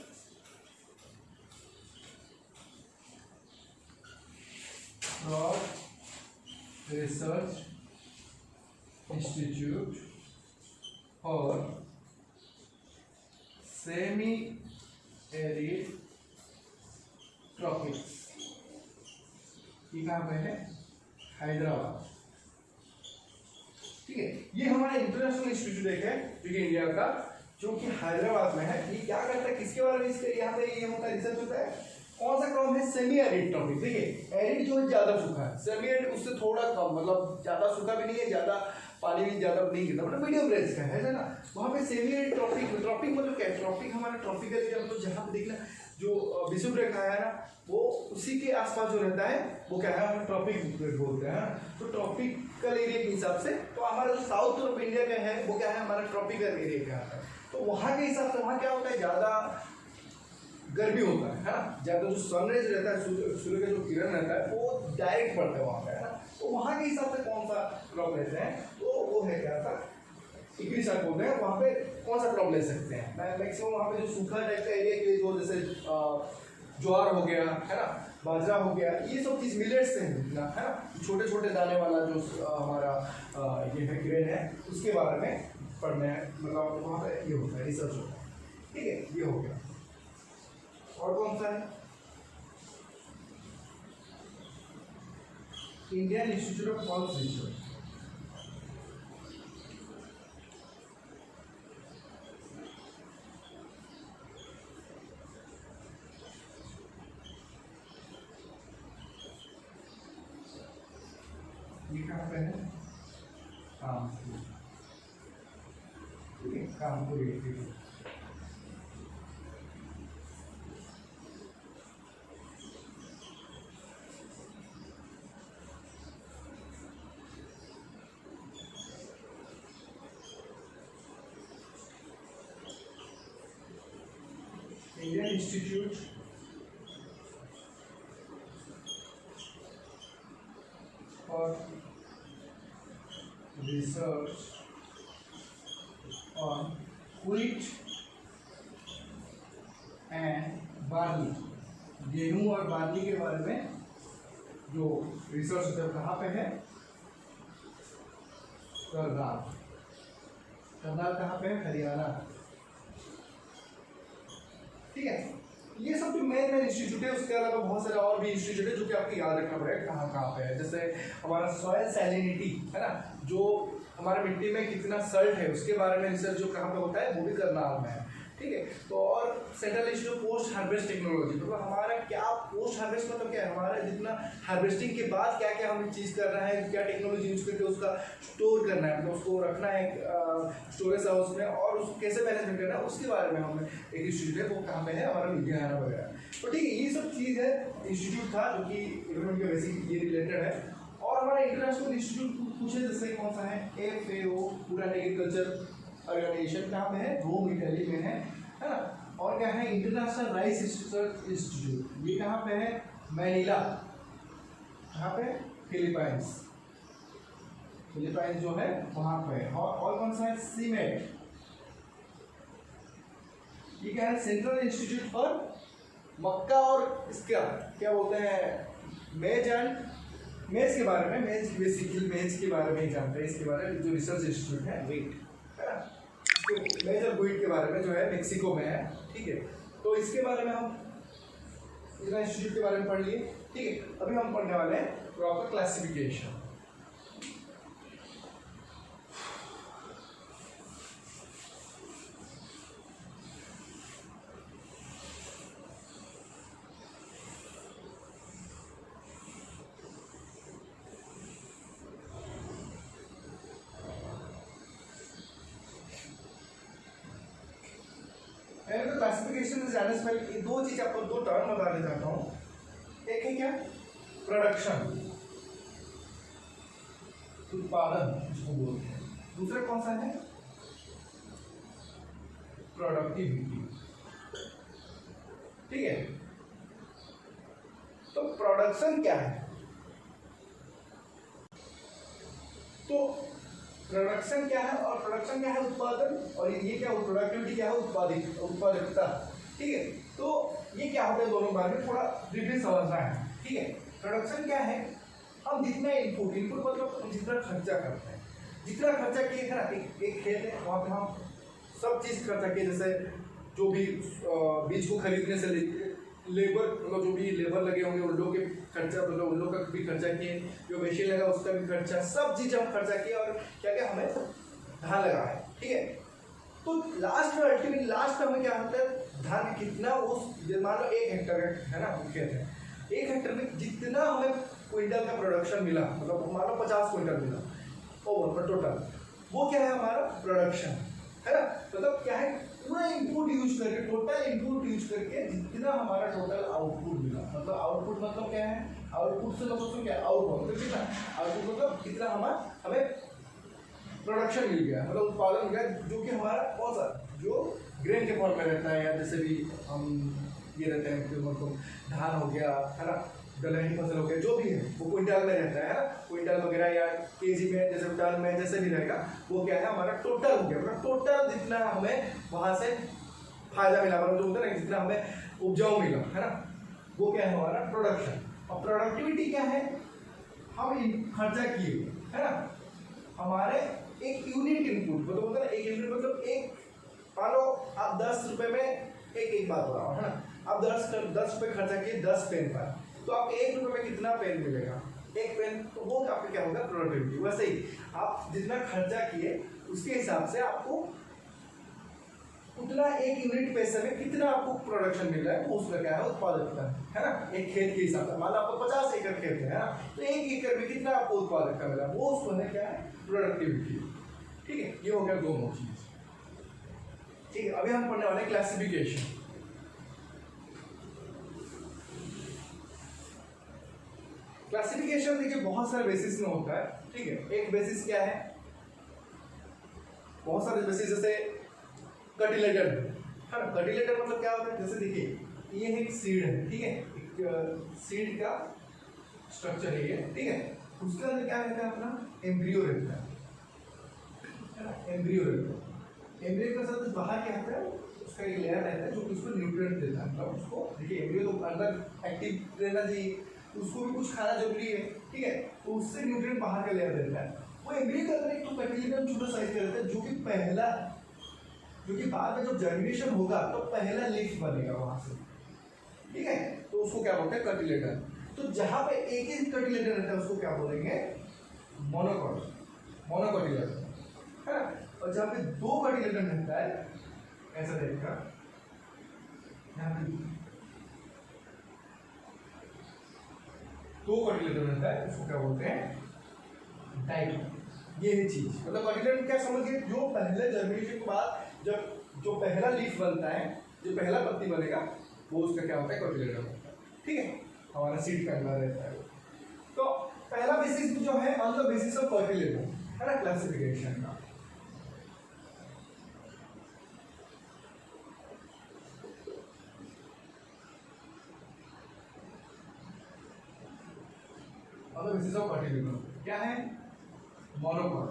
क्रॉप रिसर्च इंस्टीट्यूट और सेमी एरिड ट्रॉपिक्स, ये कहाँ पे है, हैदराबाद, ठीक है। ये हमारा इंटरनेशनल इंस्टीट्यूट है जो कि इंडिया का, जो कि हैदराबाद में है। ये क्या करता है, किसके बारे में इसके यहाँ पे ये होता है, रिसर्च होता है। कौन सा क्रॉप है, सेमी एरिड ट्रॉपिक, देखिए एरिड जो है ज्यादा सूखा है, सेमी एरिड उससे थोड़ा कम, मतलब ज्यादा सूखा भी नहीं है, ज्यादा पानी भी ज्यादा नहीं गिरता, मतलब मीडियम रेंज का है ना। वहाँ पे सेमी एरिड ट्रॉपिक, ट्रॉपिक मतलब क्या है, ट्रॉपिक हमारा ट्रॉपिकल एरिया, मतलब जहाँ पे देखना जो विषुव रेखा है ना, वो उसी के आसपास जो रहता है वो क्या है, हम ट्रॉपिक बोलते हैं। तो ट्रॉपिकल एरिया के हिसाब से, तो हमारा जो साउथ ऑफ इंडिया का है वो क्या है, हमारा ट्रॉपिकल एरिया का है। तो वहाँ के हिसाब से वहाँ क्या होता है, ज्यादा गर्मी होता है ना, ज्यादा जो सनराइज रहता है, सूर्य का जो किरण रहता है वो डायरेक्ट पड़ता है वहाँ पे, है ना। तो वहाँ के हिसाब से कौन सा क्रॉप लेते हैं, तो वो है क्या था, इक्विसा बोलते हैं। वहाँ पे कौन सा क्रॉप ले सकते हैं, मैक्सिमम वहाँ पे जो सूखा टाइप का एरिया के जो जैसे ज्वार हो गया, है ना, बाजरा हो गया, ये सब चीज़ मिलेट्स से है ना, छोटे छोटे दाने वाला जो हमारा ये है ग्रेन है, उसके बारे में पढ़ना है, मतलब वहाँ पे ये होता है, रिसर्च होता है, ठीक है। ये हो गया। और कौन सा है, Indian institute of pulse research, ये कहाँ पे है, कानपुर, ठीक है, Kanpur institute. Indian institute for research on wheat and barley, गेहूं और बार्ली के बारे में जो रिसर्च होता है कहाँ पे है, करनाल। करनाल कहाँ पे है, हरियाणा, ठीक है। ये सब जो मेन इंस्टीट्यूट है, उसके अलावा बहुत सारे और भी इंस्टीट्यूट है जो कि आपको याद रखना पड़ेगा कहाँ कहाँ पे है। जैसे हमारा सॉइल सैलिनिटी है ना, जो हमारे मिट्टी में कितना सल्ट है उसके बारे में रिसर्च जो कहाँ पे होता है, वो भी करनाल में है, ठीक है। तो और central institute post harvest technology, मतलब हमारा क्या पोस्ट हार्वेस्ट मतलब क्या है, हमारा जितना हार्वेस्टिंग के बाद क्या क्या हमें चीज़ करना है, क्या टेक्नोलॉजी यूज करके उसका स्टोर करना है, मतलब उसको रखना है स्टोरेज हाउस में, और उसको कैसे मैनेजमेंट करना है, उसके बारे में हमें एक इंस्टीट्यूट है, वो कहाँ पे है, हमारा लुधियाना वगैरह। तो ठीक है, ये सब चीज़ है, इंस्टीट्यूट था जो कि इकोनॉमी के बेसिक ये रिलेटेड है। और हमारा इंटरनेशनल इंस्टीट्यूट पूछे जैसे कौन सा है, FAO, food and agriculture organisation, कहाँ पे है, रोम इटली में है ना। और क्या है, इंटरनेशनल राइस रिसर्च इंस्टीट्यूट, ये कहाँ पे है, मैनिला, कहाँ पे, फिलीपाइंस जो है वहाँ पे। और कौन सा है, सीमेट, ये क्या है, सेंट्रल इंस्टीट्यूट फॉर मक्का और इसका क्या बोलते हैं, मेज के बारे में, मेज बेसिकली मेज के बारे में ही जानते हैं, इसके बारे में जो रिसर्च इंस्टीट्यूट है, वेट है ना, मेज और व्हीट के बारे में जो है मेक्सिको में है, ठीक है। तो इसके बारे में हम इतना इंस्टीट्यूट के बारे में पढ़ लिए, ठीक है। अभी हम पढ़ने वाले हैं प्रॉपर क्लासिफिकेशन। क्लासिफिकेशन से जाने से पहले दो चीज आपको, दो टर्म बताने चाहता हूँ। एक है क्या, प्रोडक्शन, उत्पादन जिसको बोलते हैं, दूसरा कौन सा है, प्रोडक्टिविटी, ठीक है। तो प्रोडक्शन क्या है, तो प्रोडक्शन क्या है, और प्रोडक्शन क्या है, उत्पादन, और ये क्या, प्रोडक्टिविटी क्या है, उत्पादकता, ठीक है। तो ये क्या होता है, दोनों बारे में थोड़ा ब्रीफली समझना है, ठीक है। प्रोडक्शन क्या है, हम जितना इनपुट मतलब हम जितना खर्चा करते हैं, जितना खर्चा किए है ना, एक खेत है, वहाँ पे हम सब चीज़ खर्चा किए, जैसे जो भी बीज को खरीदने से लेबर, मतलब जो भी लेबर लगे होंगे उन लोगों के खर्चा, मतलब उन लोगों का भी खर्चा किए, जो मशीन लगा उसका भी खर्चा, सब चीज़ हम खर्चा किए, और क्या क्या हमें धान लगा है, ठीक है। तो लास्ट में अल्टीमेटली लास्ट में हमें क्या होता है, धान कितना, उस मान लो 1 हेक्टेयर है ना, खेत है, 1 हेक्टेयर में जितना हमें क्विंटल का प्रोडक्शन मिला, मतलब मान लो 50 क्विंटल मिला ओवर पर टोटल, वो क्या है, हमारा प्रोडक्शन है ना। मतलब क्या है, पूरा इनपुट यूज करके, टोटल इनपुट यूज करके जितना हमारा टोटल आउटपुट मिला, मतलब आउटपुट मतलब क्या है, आउटपुट से मतलब क्या, आउटपुट मतलब कितना, आउटपुट मतलब कितना हमें प्रोडक्शन मिल गया, मतलब उत्पादन मिल गया, जो कि हमारा कौन सा, जो ग्रेन के फॉर्म में रहता है, या जैसे भी हम ये रहते हैं कि मतलब धान हो गया है ना, दलहनी फसल हो गया, जो भी है वो क्विंटल में रहता है ना, क्विंटल वगैरह या केजी में, जैसे टन में, जैसे भी रहेगा, वो क्या है, हमारा टोटल हो गया, मतलब टोटल जितना हमें वहाँ से फायदा मिला, मतलब जो होता है ना, जितना हमें उपजाऊ मिला है ना, वो क्या है, हमारा प्रोडक्शन। और प्रोडक्टिविटी क्या है, हम खर्चा किए है ना, हमारे एक यूनिट इनपुट, मतलब होता है ना, एक यूनिट मतलब एक, मान लो आप 10 रुपए में, एक बात हो रहा हो है ना, आप 10 रुपए खर्चा किए 10 पेन पर, तो आपको 1 रुपए में कितना पेन मिलेगा, 1 पेन, तो वो आपका क्या होगा, प्रोडक्टिविटी। वैसे ही आप जितना खर्चा किए उसके हिसाब से आपको उतना 1 यूनिट पैसे में कितना आपको प्रोडक्शन मिल रहा है, वो उसका क्या है, उत्पादकता है ना। एक खेत के हिसाब से, मान लो आपको 50 एकड़ खेत है ना, तो 1 एकड़ में कितना आपको उत्पादकता मिला, वो उसको है क्या है, प्रोडक्टिविटी, ठीक है। ये हो गया दोनों चीज, ठीक है। अभी हम पढ़ने वाले क्लासिफिकेशन। क्लासिफिकेशन देखिए बहुत सारे बेसिस में होता है, ठीक है। एक बेसिस क्या है, बहुत सारे बेसिस, जैसे कटिलेटर है ना, कटिलेटर मतलब क्या होता है, जैसे देखिए ये एक सीड है, ठीक है, एक सीड का स्ट्रक्चर है ये, ठीक है। उसके अंदर क्या रहता है, अपना एम्ब्रियो रहता है ना, एम्ब्रियो रहता है, एम्ब्रियो के साथ बाहर क्या होता है, उसका एक लेयर रहता है जो कि उसको न्यूट्रिएंट देता है, मतलब उसको, देखिए एम्ब्रियो तो अंदर एक्टिव रहना चाहिए, उसको भी कुछ खाना जरूरी है, ठीक है, तो उससे न्यूट्रिएंट बाहर का लेयर देता है। वो एम्ब्रियो के अंदर एक तो कैटिलिडन छोटा साइज का रहता है, जो कि बाद में जब जर्मिनेशन होगा तो पहला लीफ बनेगा वहां से, ठीक है, तो उसको क्या बोलते हैं, कटिलेडन। तो जहां पे एक ही कटिलेडन रहता है उसको क्या बोलेंगे, मोनोकटिलेडन है ना। और जहाँ पे 2 कटिलेडन रहता है ऐसा टाइप का, यहाँ पे दो कॉटिलेडन रहता है, उसको क्या बोलते हैं डाइकोट। ये है चीज, मतलब कॉटिलेडन क्या समझ गए, जो पहले जर्मिनेशन के बाद जब जो पहला लीफ बनता है, जो पहला पत्ती बनेगा वो उसका क्या होता है, कॉटिलेडन होता है। ठीक है, हमारा सीड का अंदर रहता है। तो पहला बेसिस जो है on the basis of cotyledon है ना, क्लासिफिकेशन का। On the basis of cotyledon क्या है, मोनोकॉट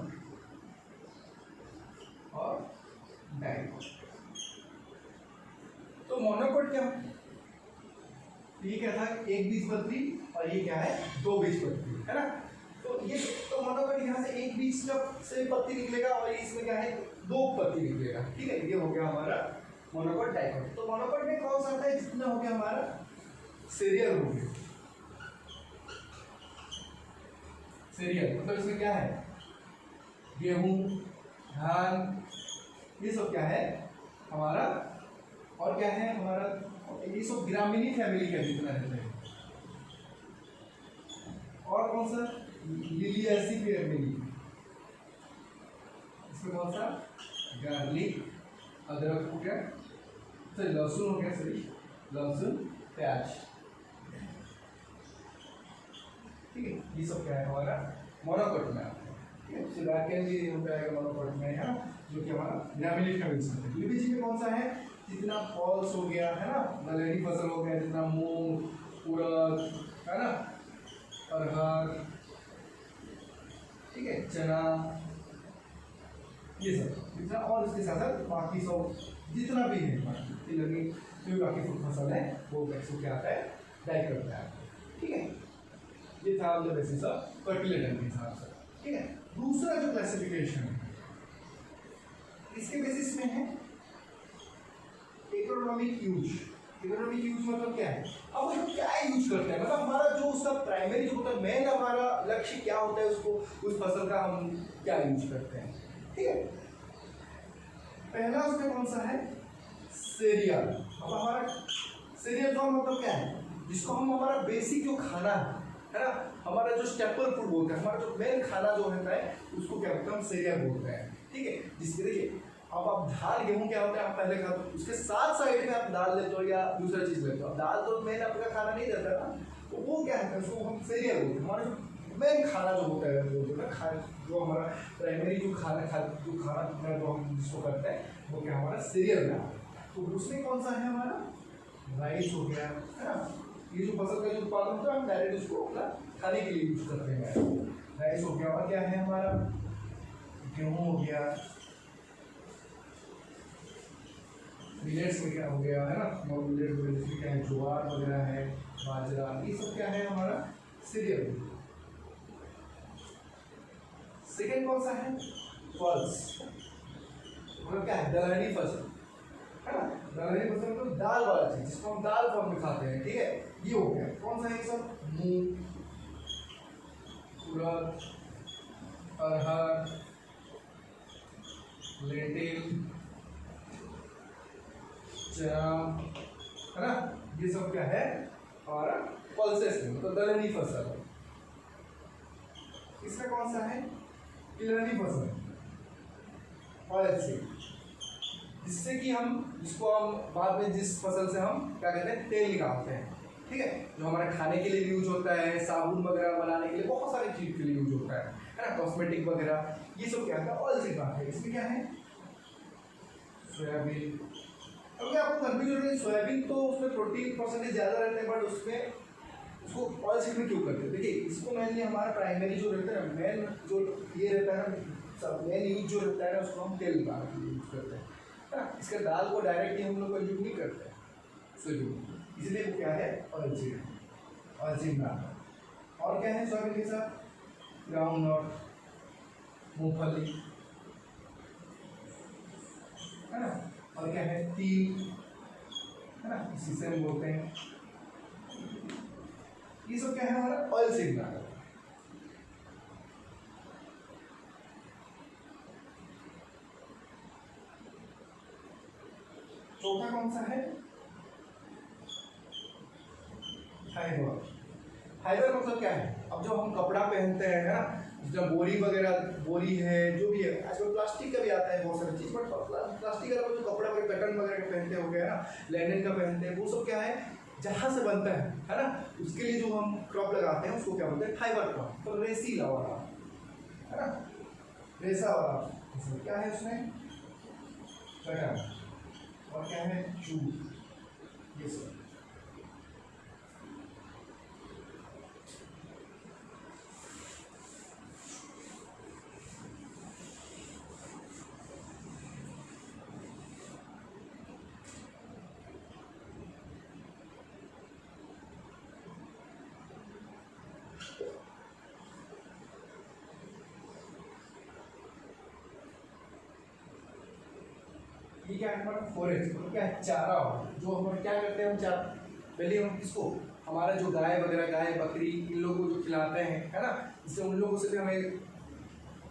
और डाइकोट। तो मोनोकॉट क्या है, ये क्या था, एक बीजपत्री, और ये क्या है, दो बीजपत्री, है ना। तो ये तो मोनोकॉट यहाँ से एक बीज का से पत्ती निकलेगा और इसमें क्या है, दो पत्ती निकलेगा। ठीक है, ये हो गया हमारा मोनोकॉट डाइकोट। तो मोनोकॉट में कौन सा आता है, जितना हो गया हमारा सीरियल हो गया, सीरियल मतलब इसमें क्या है, गेहूं, धान, ये सब क्या है हमारा, और क्या है हमारा, ये सब ग्रामीणी फैमिली का जितना रहता है। और कौन सा, लिलियासी फैमिली, इसमें कौन सा, गार्लिक, अदरक हो गया, सॉरी लहसुन हो गया, सॉरी लहसुन, प्याज। ठीक है, ये सब क्या है हमारा मोनोकॉट में आता है। ठीक है, सिलाकेन भी हो जाएगा मोनोकॉट में, है ना, जो कि हमारा ग्रामीणी फैमिली से है। लिलियासी में कौन सा है, जितना फॉल्स हो गया है ना, दलहनी फसल हो गया, जितना मूंग, उड़द, है ना, अरहर, ठीक है, चना, ये सब जितना, और इसके साथ साथ बाकी सब जितना भी है लगी जो बाकी फसल है वो कैसे क्या आता है, डाई करता है। ठीक है, ये था on the basis of cotyledon के हिसाब से। ठीक है, दूसरा जो क्लासिफिकेशन है इसके बेसिस में है इकोनॉमिक यूज। इकोनॉमिक यूज मतलब क्या है, अब वो क्या यूज करते हैं, मतलब हमारा जो उसका प्राइमरी जो होता है, मेन हमारा लक्ष्य क्या होता है, उसको उस फसल का हम क्या यूज करते हैं। ठीक है, पहला उसमें कौन सा है, सीरियल। अब हमारा सीरियल फॉर्म मतलब क्या है, जिसको हम हमारा बेसिक जो खाना है ना, हमारा जो स्टेपल फूड बोलते हैं, हमारा जो मेन खाना जो होता है उसको क्या बोलते हैं, हम सीरियल बोलते हैं। ठीक है, जिसके देखिए अब आप दाल गेहूं क्या होता है, आप पहले खाते हो, उसके साथ साइड में आप दाल लेते हो या दूसरा चीज लेते हो। अब दाल तो मेन आपका खाना नहीं रहता ना, तो वो क्या है, उसको हम सीरियल बोलते हैं। हमारा जो मेन खाना जो होता है, जो हमारा प्राइमरी जो खाना जो हम जिसको करते हैं वो क्या हमारा सीरियल में आता है। तो उसमें कौन सा है हमारा, राइस हो गया, है ना, ये जो फसल का जो उत्पादन होता है हम डायरेक्ट उसको अपना खाने के लिए यूज करते हैं। राइस हो गया, और क्या है हमारा, गेहूं हो गया, मिलेट्स में क्या हो गया, है ना, मिलेट्स वगैरह क्या है, ज्वार वगैरह है, बाजरा, ये सब क्या है हमारा सीरियल। सेकेंड कौन सा है, पल्स, मतलब क्या है, दलहनी फसल, है ना, दलहनी फसल मतलब दाल वाला चीज जिसको हम दाल फॉर्म में खाते हैं। ठीक है, ये हो गया। कौन सा है सब, मूंग, उड़द, अरहर, लेंटिल, चना, है ना, ये सब क्या है हमारा पल्सेस में, मतलब दलहनी फसल है। इसमें कौन सा है, तिलहनी फसल, ऑयल, जिससे कि हम जिसको हम बाद में जिस फसल से हम क्या कहते हैं, तेल निकालते हैं। ठीक है, जो हमारे खाने के लिए यूज होता है, साबुन वगैरह बनाने के लिए, बहुत सारी चीज के लिए यूज होता है ना, कॉस्मेटिक वगैरह, ये सब क्या है ऑयल से बात है। इसमें क्या है, सोयाबीन। अब क्या आपको कंफ्यूज हो रही है, सोयाबीन तो उसमें प्रोटीन परसेंटेज ज़्यादा रहता है, बट उसमें उसको ऑयल सीड में क्यों करते हैं। देखिए, इसको मेनली हमारा प्राइमरी जो रहता है ना, मेन जो ये रहता है ना, मेन यूज जो रहता है ना, उसको हम तेल निकालने के लिए यूज करते हैं, है ना। इसके दाल को डायरेक्टली हम लोग यूज नहीं करते हैं सोयाबीन, इसलिए वो क्या है, ऑयल सीड, ऑयल सीड में आता है। और क्या है सोयाबीन के साथ, ग्राउंड नट, मूंगफली, है ना, और क्या है, तिल, है ना, इसी से हम बोलते हैं। ये सब क्या है हमारा ऑयल सीड में आता है। चौथा कौन सा है, फाइबर। फाइबर मतलब क्या है, अब जो हम कपड़ा पहनते हैं है ना, जितना बोरी वगैरह, बोरी है जो भी है, आजकल प्लास्टिक का भी आता है बहुत सारी चीज, बट प्लास्टिक का जो कपड़ा वगैरह कटन वगैरह का पहनते हो गया ना, लेनिन का पहनते हैं, वो सब क्या है जहाँ से बनता है ना, उसके लिए जो हम क्रॉप लगाते हैं उसको क्या बोलते हैं, फाइबर क्रॉप। तो रेसीला वाला है ना, रेसा वाला, इसमें क्या है, उसमें कटन और क्या है, जूट, ये सब। ये क्या है हमारा फॉरेस्ट, मतलब क्या है, चारा हो, जो हम क्या करते हैं, हम चारा पहले हम किसको, हमारा जो गाय वगैरह, गाय बकरी इन लोगों को जो खिलाते हैं है ना, इससे उन लोगों से भी हमें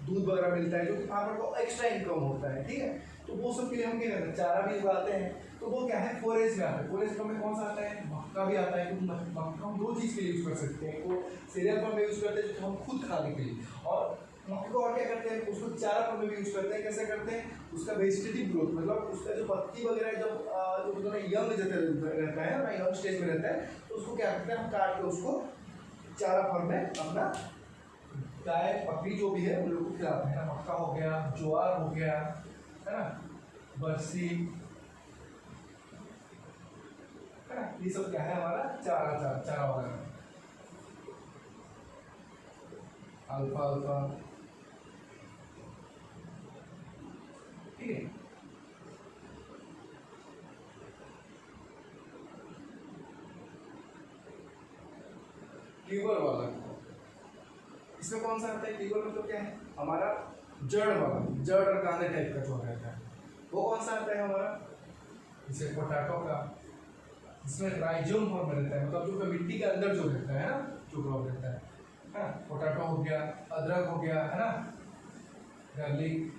दूध वगैरह मिलता है, जो कि फार्मर को एक्स्ट्रा इनकम होता है, ठीक है। तो वो सब के लिए हम क्या करते हैं, चारा भी उगाते हैं, तो वो क्या है फॉरेस्ट में आता है। फॉरेस्ट में कौन सा आता है, मक्का भी आता है, क्योंकि मक्का हम दो चीज़ के लिए यूज़ कर सकते हैं, वो सीरियल पर यूज़ करते हैं जो हम खुद खाने के लिए, और मक्के को और क्या करते हैं, उसको चारा पर भी यूज करते हैं। कैसे करते हैं, उसका वेजिटेटिव ग्रोथ, मतलब उसका जो पत्ती वगैरह जब जो यंग रहता है ना, यंग स्टेज में रहता है, तो उसको क्या करते हैं, हम काट के उसको चारा फॉर्म में अपना गाय बकरी जो भी है उन लोगों को खिलाते हैं। मक्का हो गया, ज्वार हो गया है ना, बरसी है ना, ये सब क्या है हमारा चारा, चारा वगैरह, अल्फा अल्फा, ठीक है। ट्यूबर वाला, इसमें कौन सा आता है ट्यूबर, मतलब क्या है हमारा जड़ वाला, जड़ और कांदे टाइप का जो रहता है, वो कौन सा आता है हमारा, जैसे पोटैटो का, इसमें राइजोम फॉर्म में रहता है, मतलब जो मिट्टी के अंदर जो रहता है ना, जो क्रॉप रहता है ना, पोटैटो हो गया, अदरक हो गया है ना, गार्लिक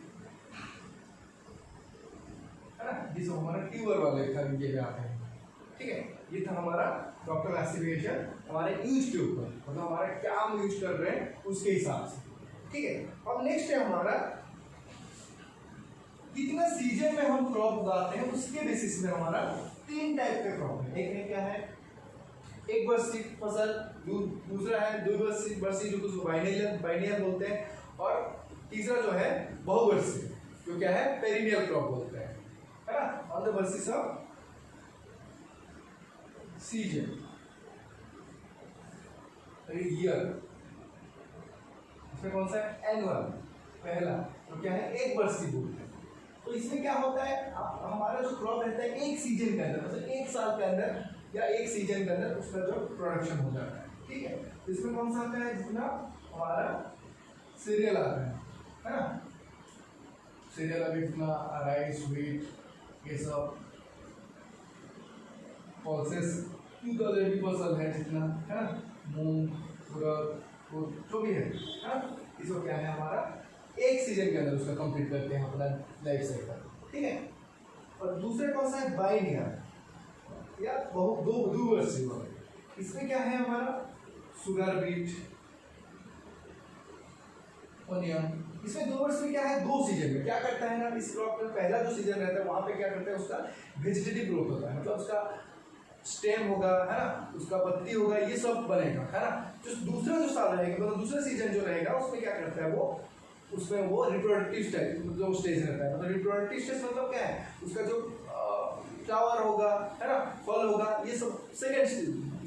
है ना, ये सब हमारा ट्यूबर वाले ये आते हैं, ठीक है। ये था हमारा क्रॉप क्लासिफिकेशन हमारे यूज के ऊपर, मतलब हमारा क्या हम यूज कर रहे हैं उसके हिसाब से, ठीक है। अब नेक्स्ट है हमारा कितना सीजन में हम क्रॉप उगाते हैं, उसके बेसिस में हमारा 3 टाइप का क्रॉप है। एक है क्या है, एक वर्षीय फसल, दूसरा है द्विवर्षीय जो कुछ बाइनियल बोलते हैं, और तीसरा जो है बहुवर्षीय जो क्या है पेरिनियल क्रॉप बोलते हैं, है ना, on the basis off season year. इसमें कौन सा है, एनुअल पहला, तो क्या है एक वर्षीय बोलते हैं। तो इसमें क्या होता है, हमारा जो क्रॉप रहता है एक सीजन के अंदर, मतलब एक साल के अंदर या एक सीजन के अंदर उसका जो प्रोडक्शन हो जाता है, ठीक है। तो इसमें कौन सा आता है, जितना हमारा सीरियल आता है ना, सीरियल अभी जितना राइस, व्हीट, ये सब पल्सेस, 2000 फसल है जितना, है ना, मूंग, उड़द, जो भी है ना, इसको क्या है हमारा एक सीजन के अंदर उसका कंप्लीट करते हैं अपना लाइफ साइकिल, ठीक है। और दूसरे कौन सा है, बाइनियल या द्विवर्षीय, इसमें क्या है हमारा शुगर बीट, ओनियन। इसमें 2 वर्ष में क्या है, 2 सीजन में क्या करता है ना, इस क्रॉप में पहला जो सीजन रहता है वहां पे क्या करता है, उसका वेजिटेटिव ग्रोथ होता है, मतलब उसका स्टेम होगा है ना, उसका पत्ती होगा, ये सब बनेगा है ना। जो दूसरा जो साल रहेगा, मतलब दूसरा सीजन जो रहेगा उसमें क्या करता है, वो उसमें वो रिप्रोडक्टिव स्टेज जो स्टेज रहता है, मतलब रिप्रोडक्टिव स्टेज मतलब क्या है, उसका जो फ्लावर होगा है ना, फल होगा, ये सब सेकेंड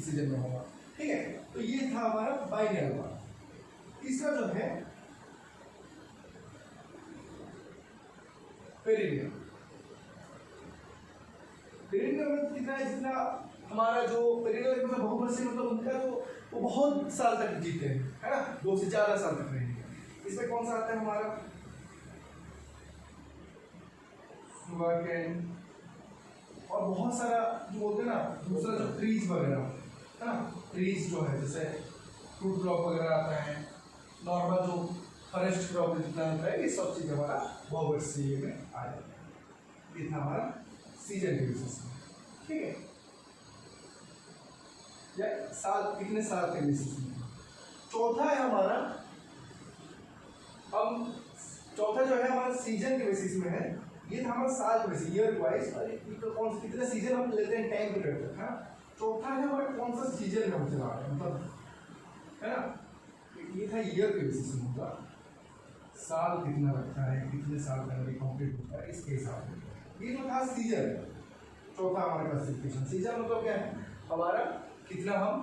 सीजन में होगा, ठीक है। तो ये था हमारा बाइनियल वाला। तीसरा जो है पेरिनियल। पेरिनियल में कितना है, जितना हमारा जो पेरिनियल मतलब बहुवर्षीय, मतलब उनका जो वो बहुत साल तक जीते हैं है ना, 2 से ज्यादा साल तक रहेंगे। इसमें कौन सा आता है हमारा शुगरकेन, और बहुत सारा जो बोलते हैं ना, दूसरा जो ट्रीज वगैरह है ना, ट्रीज जो है जैसे फ्रूट क्रॉप वगैरह आता है, नॉर्मल जो फॉरेस्ट क्रॉप जितना होता है, ये सब चीज़ हमारा बहुवर्षीय में आ जाता है। ये था हमारा सीजन के बेसिस में, ठीक है। या साल, कितने साल के बेसिस में। चौथा है हमारा, हम चौथा जो है हमारा सीजन के बेसिस में है, ये था हमारा साल के बेसिस, ईयर वाइज, और कौन कितने सीजन हम लेते हैं टाइम पीरियड तक, है ना। चौथा है हमारा कौन सा सीजन में हम चला रहे हैं, मतलब, है ना। ये था ईयर के बेसिस में होगा, साल कितना लगता है, कितने साल का कंप्लीट होता है, इसके हिसाब से। ये जो था सीजन, चौथा हमारा क्लासिफिकेशन। सीजन मतलब क्या है, हमारा कितना हम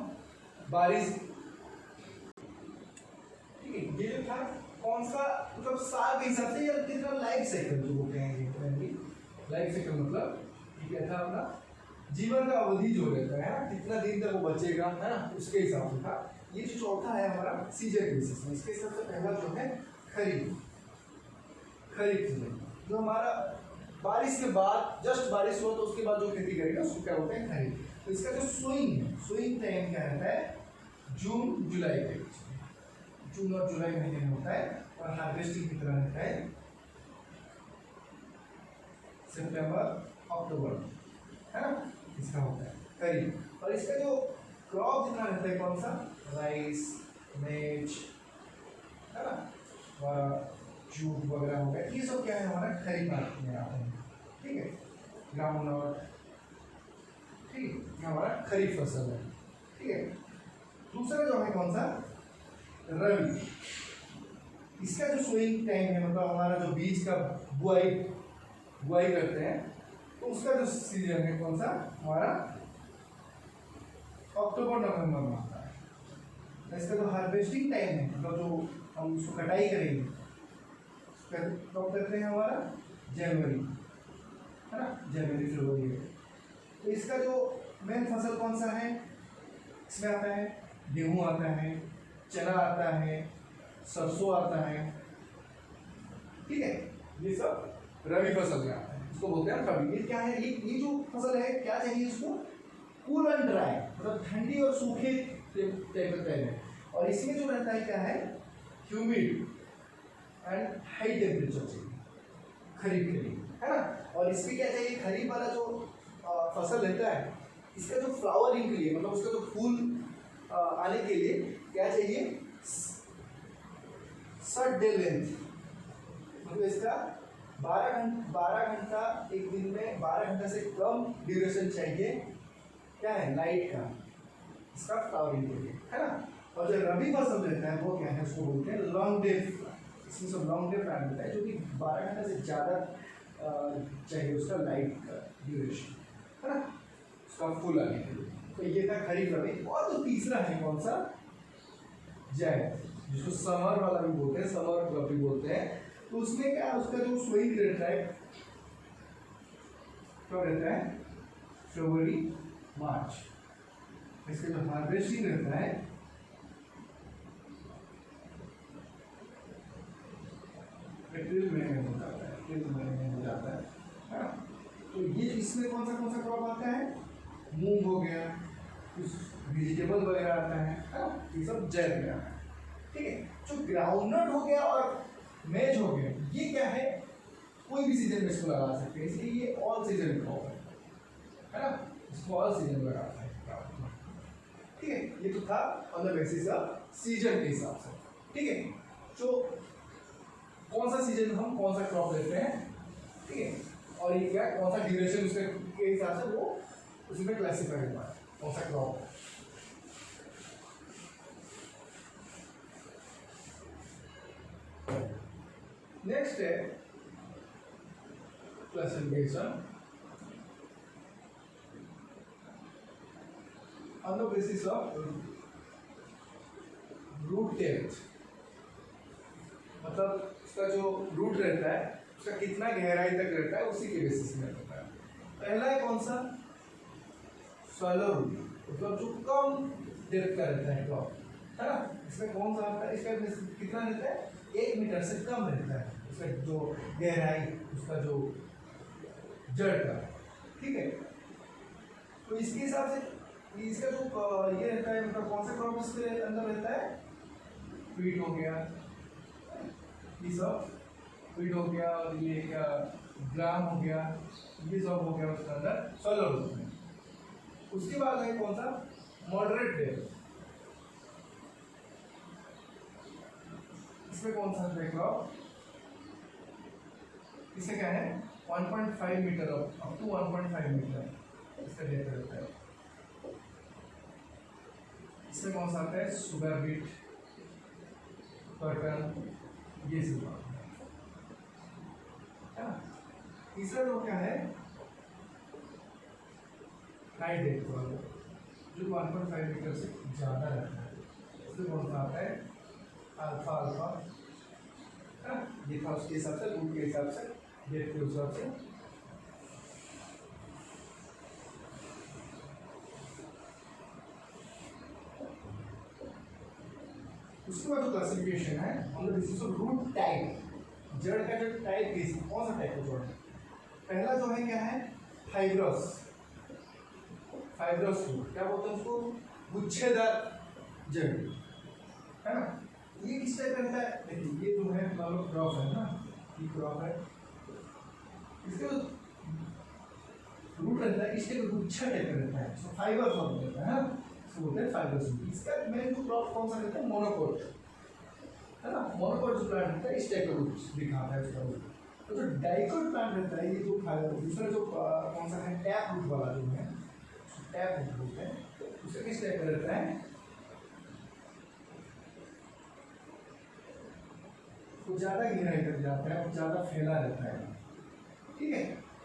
बारिश, ठीक है। ये जो था कौन सा, मतलब साल के हिसाब से, या कितना लाइफ साइकिल जो बोलते हैं, लाइफ साइकिल मतलब ये क्या था अपना जीवन का अवधि जो रहता है, कितना दिन तक वो बचेगा, है ना, उसके हिसाब से था। ये जो चौथा है हमारा सीजन के बेसिस में। इसके हिसाब से पहला जो है खरीफ, खरीफ सीजन, जो हमारा बारिश के बाद, जस्ट बारिश हुआ तो उसके बाद जो खेती करेगा उसको क्या बोलते हैं, खरीफ। तो इसका जो स्विंग है, स्विंग टाइम क्या रहता है, जून जुलाई के बीच में, जून और जुलाई महीने में होता है। और हार्वेस्टिंग की तरह रहता है सितंबर अक्टूबर, है ना, इसका होता है खरीफ। और इसका जो क्रॉप जितना रहता है, कौन सा, राइस, मिर्च, है ना, और जूट वगैरह हो गया, ये सब क्या है हमारा खरीफ में आते हैं, ठीक है। ग्राउंडनट, ठीक है, ये हमारा खरीफ फसल है, ठीक है। दूसरा जो है कौन सा, रबी। इसका जो सोइंग टाइम है, मतलब हमारा जो बीज का बुआई करते हैं, तो उसका जो सीजन है कौन सा, हमारा अक्टूबर नवंबर में आता है। इसका जो हार्वेस्टिंग टाइम है, मतलब जो हम उसको कटाई करेंगे, कब करते हैं, हमारा जनवरी, है ना, जनवरी फरवरी में। तो इसका जो मेन फसल कौन सा है, इसमें आता है गेहूं आता है, चना आता है, सरसों आता है, ठीक है। ये सब रबी फसल में आता है, इसको बोलते हैं रबी। ये क्या है, ये जो फसल है, क्या चाहिए इसको, कूल एंड ड्राई, मतलब ठंडी और सूखे टेम्परेचर है। और इसमें जो रहता है क्या है, ह्यूमिड एंड हाई टेम्परेचर चाहिए खरीफ के लिए, है ना। और इसमें क्या चाहिए, खरीफ वाला जो फसल रहता है, इसका जो फ्लावरिंग के लिए, मतलब उसका जो फूल आने के लिए क्या चाहिए, 60 डे लेंथ, मतलब इसका 12 घंटा एक दिन में, 12 घंटा से कम ड्यूरेशन चाहिए, क्या है, लाइट का, इसका फ्लावरिंग के लिए, है ना। और जो रबी फसल रहता है वो क्या है, उसको बोलते हैं लॉन्ग डे, इसमें सब लॉन्ग डे प्लांट होता है, जो कि 12 घंटा से ज़्यादा चाहिए उसका लाइट का ड्यूरेशन, है ना, उसका फूल आने के लिए। तो ये था खरीफ रबी। और जो तीसरा है कौन सा, जैद, जिसको समर वाला भी बोलते हैं, समर रबी बोलते हैं। तो उसमें क्या, उसका जो स्विंग रहता है, क्या रहता है, फरवरी मार्च। इसका जो हार्वेस्टिंग रहता है अप्रैल महीने में हो जाता है, अप्रैल महीने में हो जाता है ना। तो ये इसमें कौन सा क्रॉप आता है, मूंग हो गया, कुछ वेजिटेबल वगैरह आता है ना, ये सब जैद में आता है, ठीक है। जो ग्राउंडनट हो गया और मेज हो गया, ये क्या है, कोई भी सीजन में इसको लगा सकते हैं, इसलिए ये ऑल सीजन क्रॉप है ना, इसको ऑल सीजन लगाता है, ठीक है। ये तो था on the basis off season के हिसाब से, ठीक है। जो कौन सा सीजन हम कौन सा क्रॉप लेते हैं, ठीक है, और ये क्या, कौन सा ड्यूरेशन उसके के हिसाब से वो उसमें क्लासिफाई हुआ है, कौन सा क्रॉप है। नेक्स्ट है classification on the basis of root depth, मतलब उसका जो रूट रहता है उसका कितना गहराई तक रहता है, उसी के बेसिस में रहता है। पहला है कौन सा, शैलो रूट, मतलब जो कम डेप्थ का रहता है क्रॉप, है ना। इसमें कौन सा आता है, इसका कितना रहता है, 1 मीटर से कम रहता है उसका जो गहराई, उसका जो जड़ का, ठीक है। तो इसके हिसाब से इसका जो ये रहता है, मतलब कौन सा क्रॉप इसके अंदर रहता है, वीट हो गया, ये सब वीट हो गया, और ये क्या ग्राम हो गया, ये सब हो गया उसके अंदर सोलर रूट में। उसके बाद है कौन सा, मॉडरेट डेप्थ, इसमें कौन सा है क्रॉप, इसे क्या है 1.5 मीटर अप टू 1.5 मीटर इसका डेप्थ रहता है। इसमें कौन सा आता है सुगर बीट, कॉटन, ये सब है ना। तीसरा जो क्या है हाई डेप्थ वाला जो 1.5 मीटर से ज़्यादा रहता है, इसमें कौन सा आता है अल्फा अल्फा, है ना। ये था उसके हिसाब से, रूट के हिसाब से, डेप्थ के हिसाब से। उसके बाद जो क्लासिफिकेशन है on the basis of root type, जड़ का जो टाइप कौन सा टाइप का जड़ है। पहला जो है क्या है फाइब्रस, फाइब्रस रूट, क्या बोलते हैं उसको, गुच्छेदार जड़, है ना। ये किस टाइप का रहता है, देखिए ये जो है मतलब क्रॉप है ना, ये क्रॉप है, इसके रूट रहता है, इसके गुच्छा टाइप का रहता है, इसको फाइबर फॉर्म रहता है ना, इसको बोलते हैं फाइब्रस रूट। इसका मेन जो क्रॉप कौन सा रहता है मोनोकोट, है ना। मोनोकोट जो प्लांट रहता है इस टाइप का रूट दिखाता है उसका रूट। तो जो डाइकोट प्लांट रहता है, ये जो दूसरा जो कौन सा है टैप रूट वाला जो है, टैप रूट बोलते हैं, उसका किस टाइप का रहता है, वो ज़्यादा गहराई तक जाता है और ज़्यादा फैला रहता है, ठीक है।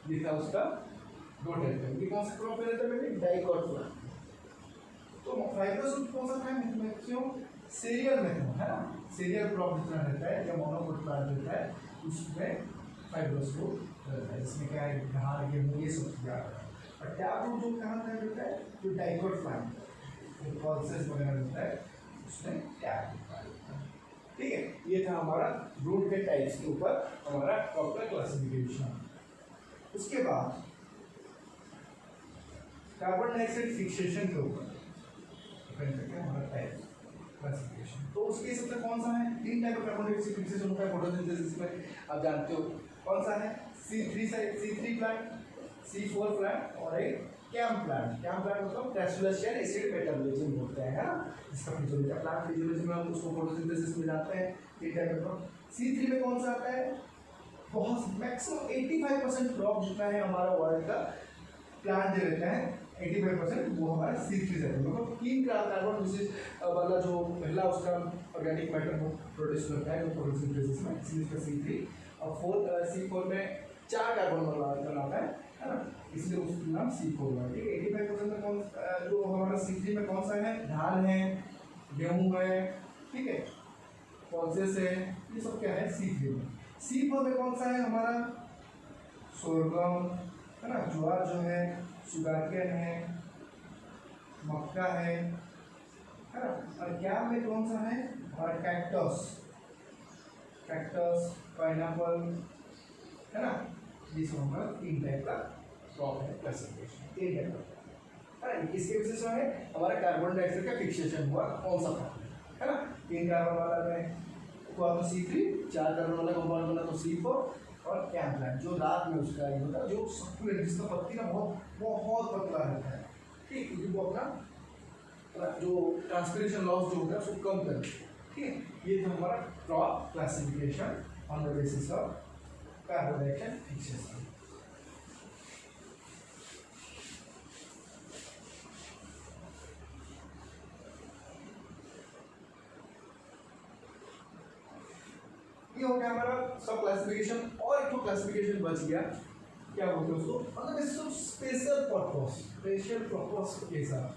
ये था उसका दो टाइप का। ये कौन सा क्रॉप रहता है बेटे, डाइकोट प्लांट। तो फाइब्रस रूट कौन सा था मैक्सिमम सीरियल में था, है ना, सीरियल क्रॉप जितना रहता है या मोनोकोट प्लांट रहता है उसमें फाइब्रस रूट रहता है, जिसमें क्या है धान गेहूँ ये सब चीज़ आता है। और टैप रूट जो कहाँ था रहता है, जो डाइकोट प्लांट जो पल्सेस वगैरह रहता है उसमें टैप रूट, ठीक है। ये था हमारा रूट के टाइप्स के ऊपर हमारा क्रॉप का क्लासिफिकेशन। उसके बाद कार्बन डाइऑक्साइड फिक्सेशन के ऊपर हमारा टाइप क्लासिफिकेशन। तो उसके हिसाब से कौन सा है, तीन टाइप का कार्बन डाइऑक्साइड फिक्सेशन होता है फोटोसिंथेसिस में, आप जानते हो कौन सा है, C3 प्लांट, C4 प्लांट और एक कैम प्लांट। कैम प्लांट मतलब टेस्टुलस एसिड मेटाबॉलिज्म बोलते हैं, है ना, जिसका फिजियोलॉजी प्लांट फिजियोलॉजी में हम उसको फोटोसिंथेसिस में जानते हैं। ये टाइप का C3 में कौन सा आता है, बहुत मैक्सिमम 85% क्रॉप जितना है हमारा वर्ल्ड का प्लांट जो रहता है 85% वो हमारा C3 से मतलब तीन कार्बन विशिष्ट वाला जो पहला उसका ऑर्गेनिक मैटर वो प्रोड्यूस करता है फोटोसिंथेसिस में, इसलिए इसका C3। और C4 में 4 कार्बन वाला आता है ना, इसलिए उसका नाम C4 है, ठीक है। 85% में कौन जो हमारा C3 में कौन सा है, धान है, गेहूँ है, ठीक है, पल्सेस है, ये सब क्या है C3 में। C4 में कौन सा है हमारा सोरगम, है ना, ज्वार जो है, सुगारकेन है, मक्का है ना। और कैम में कौन सा है हमारा कैक्टस, पाइनएप्पल, है ना। ये सब हमारा तीन टाइप का क्रॉप है क्लासिफिकेशन, तीन टाइप का, है ना। इसके विशेष है हमारा कार्बन डाइऑक्साइड का फिक्सेशन हुआ कौन सा था, है ना। 3 कार्बन वाला में तो C3, 4 कार्बन वाला कंपाउंड बना तो C4 और कैम प्लांट जो रात में उसका ये होता है, जो सक्यूलेंट जिसका पत्ती ना बहुत पतला रहता है, ठीक, क्योंकि वो अपना जो ट्रांसपिरेशन लॉस जो होता है उसको कम करता है, ठीक। ये था हमारा crop classification on the basis of carbon dioxide fixation. ये हो गया हमारा सब क्लासिफिकेशन। और एक तो क्लासिफिकेशन बच गया, क्या बोलते हैं उसको, मतलब इसको स्पेशल पर्पस के हिसाब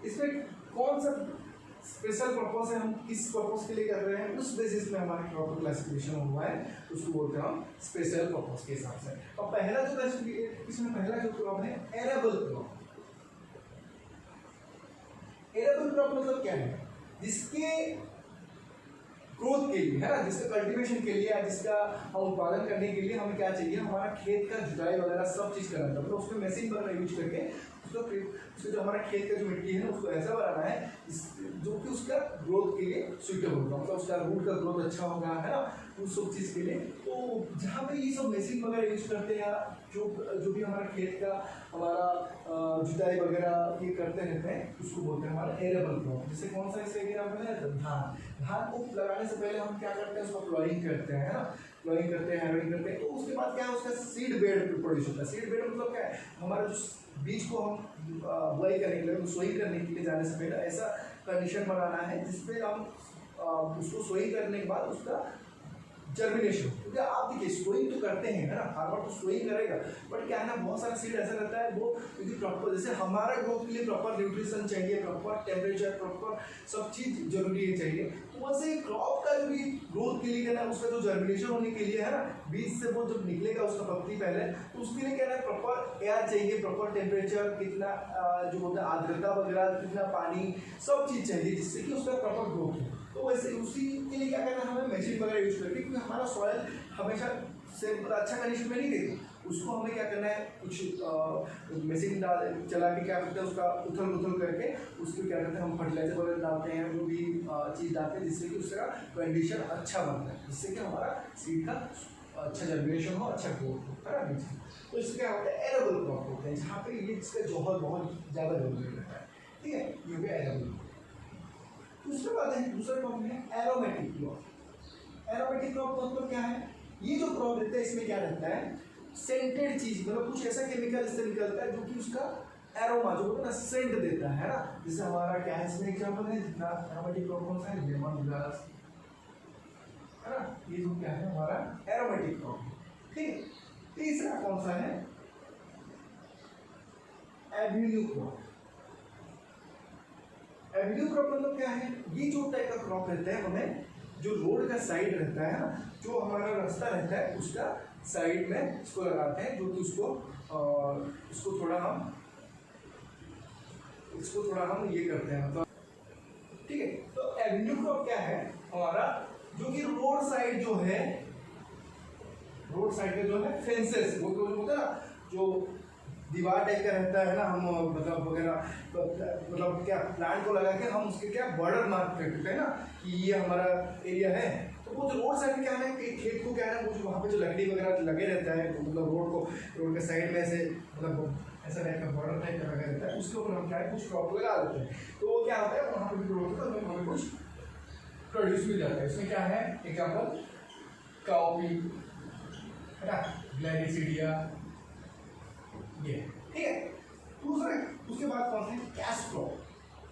इसमें कौन सा स्पेशल पर्पस है, हम किस पर्पस के लिए कर रहे हैं, उस बेसिस पे हमारा क्रॉप क्लासिफिकेशन हुआ है, उसको बोलते हैं हम स्पेशल पर्पस के हिसाब से। और पहला जो इसमें पहला जो क्रॉप है एरेबल क्रॉप। एरेबल क्रॉप मतलब क्या है, जिसके ग्रोथ के लिए, है ना, जिसका कल्टीवेशन के लिए, जिसका हम उत्पादन करने के लिए हमें क्या चाहिए, हमारा खेत का जुताई वगैरह सब चीज़ करना था, मतलब उसमें मशीन वगैरह यूज करके उसका जो हमारा खेत का जो मिट्टी है ना उसको ऐसा बनाना है जो कि उसका ग्रोथ के लिए सुइटेबल होगा, मतलब उसका रूट का ग्रोथ अच्छा होगा, है ना, उस सब चीज़ के लिए। तो जहाँ पे ये सब मशीन वगैरह यूज करते हैं, जो भी हमारा खेत का हमारा जुताई वगैरह ये करते रहते हैं, उसको बोलते हैं हमारा एरेबल क्रॉप। जैसे कौन सा इसका एग्जाम्पल है, धान को लगाने से पहले हम क्या करते हैं, उसको प्लॉइंग करते हैं, है ना, प्लॉइंग करते हैं, हैरोइंग करते हैं। तो उसके बाद क्या है, उसका सीड बेड प्रोड्यूस होता है। सीड बेड मतलब क्या है, हमारा जो बीज को हम बुआई करने के लिए, सोइंग करने के लिए जाने से पहले ऐसा कंडीशन बनाना है जिसपे हम उसको सोइंग करने के बाद उसका जर्मिनेशन, क्योंकि आप देखिए सोइंग तो करते हैं, है ना, फार्मर तो सोइंग करेगा, बट क्या है ना, बहुत सारा सीड ऐसा रहता है वो क्योंकि प्रॉपर, जैसे हमारा ग्रोथ के लिए प्रॉपर न्यूट्रिशन चाहिए, प्रॉपर टेम्परेचर, प्रॉपर सब चीज जरूरी है चाहिए। तो वैसे क्रॉप का जो भी ग्रोथ के लिए क्या है, उसका जो जर्मिनेशन होने के लिए, है ना, बीज से वो जब निकलेगा उसका पत्ती पहले, तो उसके लिए क्या है, प्रॉपर एयर चाहिए, प्रॉपर टेम्परेचर, कितना जो होता है आर्द्रता वगैरह, कितना पानी, सब चीज चाहिए जिससे कि उसका प्रॉपर ग्रोथ हो। तो वैसे उसी के लिए क्या करना है, हमें मशीन वगैरह यूज करके, क्योंकि हमारा सॉइल हमेशा से अच्छा कंडीशन में नहीं देगा, उसको हमें क्या करना है, कुछ मशीन चला के क्या करते हैं, उसका उथल पुथल करके उसको क्या करते हैं, हम फर्टिलाइजर वगैरह डालते हैं, जो भी चीज़ डालते हैं जिससे कि उसका कंडीशन अच्छा बनता है, जिससे कि हमारा सीड का अच्छा जर्मिनेशन हो, अच्छा ग्रोथ हो, है ना बीज। तो इससे क्या होता है, एरेबल क्रॉप होते हैं, जहाँ पे ये इसका जोहर बहुत ज़्यादा जरूरी रहता है, ठीक है, ये भी एरेबल। दूसरा बात है, दूसरा क्रॉप है एरोमेटिक क्रॉप। एरोमेटिक क्रॉप मतलब क्या है, ये जो क्रॉप रहता है इसमें क्या रहता है, सेंटेड चीज, मतलब कुछ ऐसा केमिकल इससे निकलता है जो कि उसका एरोमा जो होता है ना, सेंट देता है ना। जैसे हमारा क्या है, इसमें एग्जांपल है जितना एरोमेटिक क्रॉप कौन सा है, लेमन ग्रास, है ना, ये जो क्या है हमारा एरोमेटिक क्रॉप, ठीक है। तीसरा कौन सा है, एवेन्यू क्रॉप। एवेन्यू क्रॉप मतलब क्या है, ये जो टाइप का क्रॉप रहता है, हमें जो रोड का साइड रहता है ना, जो हमारा रास्ता रहता है उसका साइड में इसको लगाते हैं, जो कि इसको थोड़ा हम ये करते हैं, मतलब ठीक है। तो एवेन्यू क्रॉप क्या है हमारा, जो कि रोड साइड जो है, रोड साइड के जो है फेंसेस, वो तो होता है ना, जो दीवार टाइप का रहता है ना, हम मतलब वगैरह, मतलब क्या प्लांट को लगा के हम उसके क्या बॉर्डर मार्क करते हैं ना, कि ये हमारा एरिया है। तो वो जो रोड साइड में क्या है, खेत को क्या है, वो जो वहाँ पे जो लकड़ी वगैरह लगे रहता है, मतलब रोड के साइड में ऐसे, मतलब ऐसा टाइप का बॉर्डर टाइप का लगा रहता है, उसके ऊपर हम क्या है कुछ क्रॉप लगा देते हैं। तो वो क्या होता है, वहाँ पर भी ग्रोथ होता है, हमें कुछ प्रोड्यूस मिल जाता है। इसमें क्या है, एग्जाम्पल काउपी, है ना, ग्लैडिसिडिया, ये ठीक है। दूसरे उसके बाद कौन सा है, कैश क्रॉप।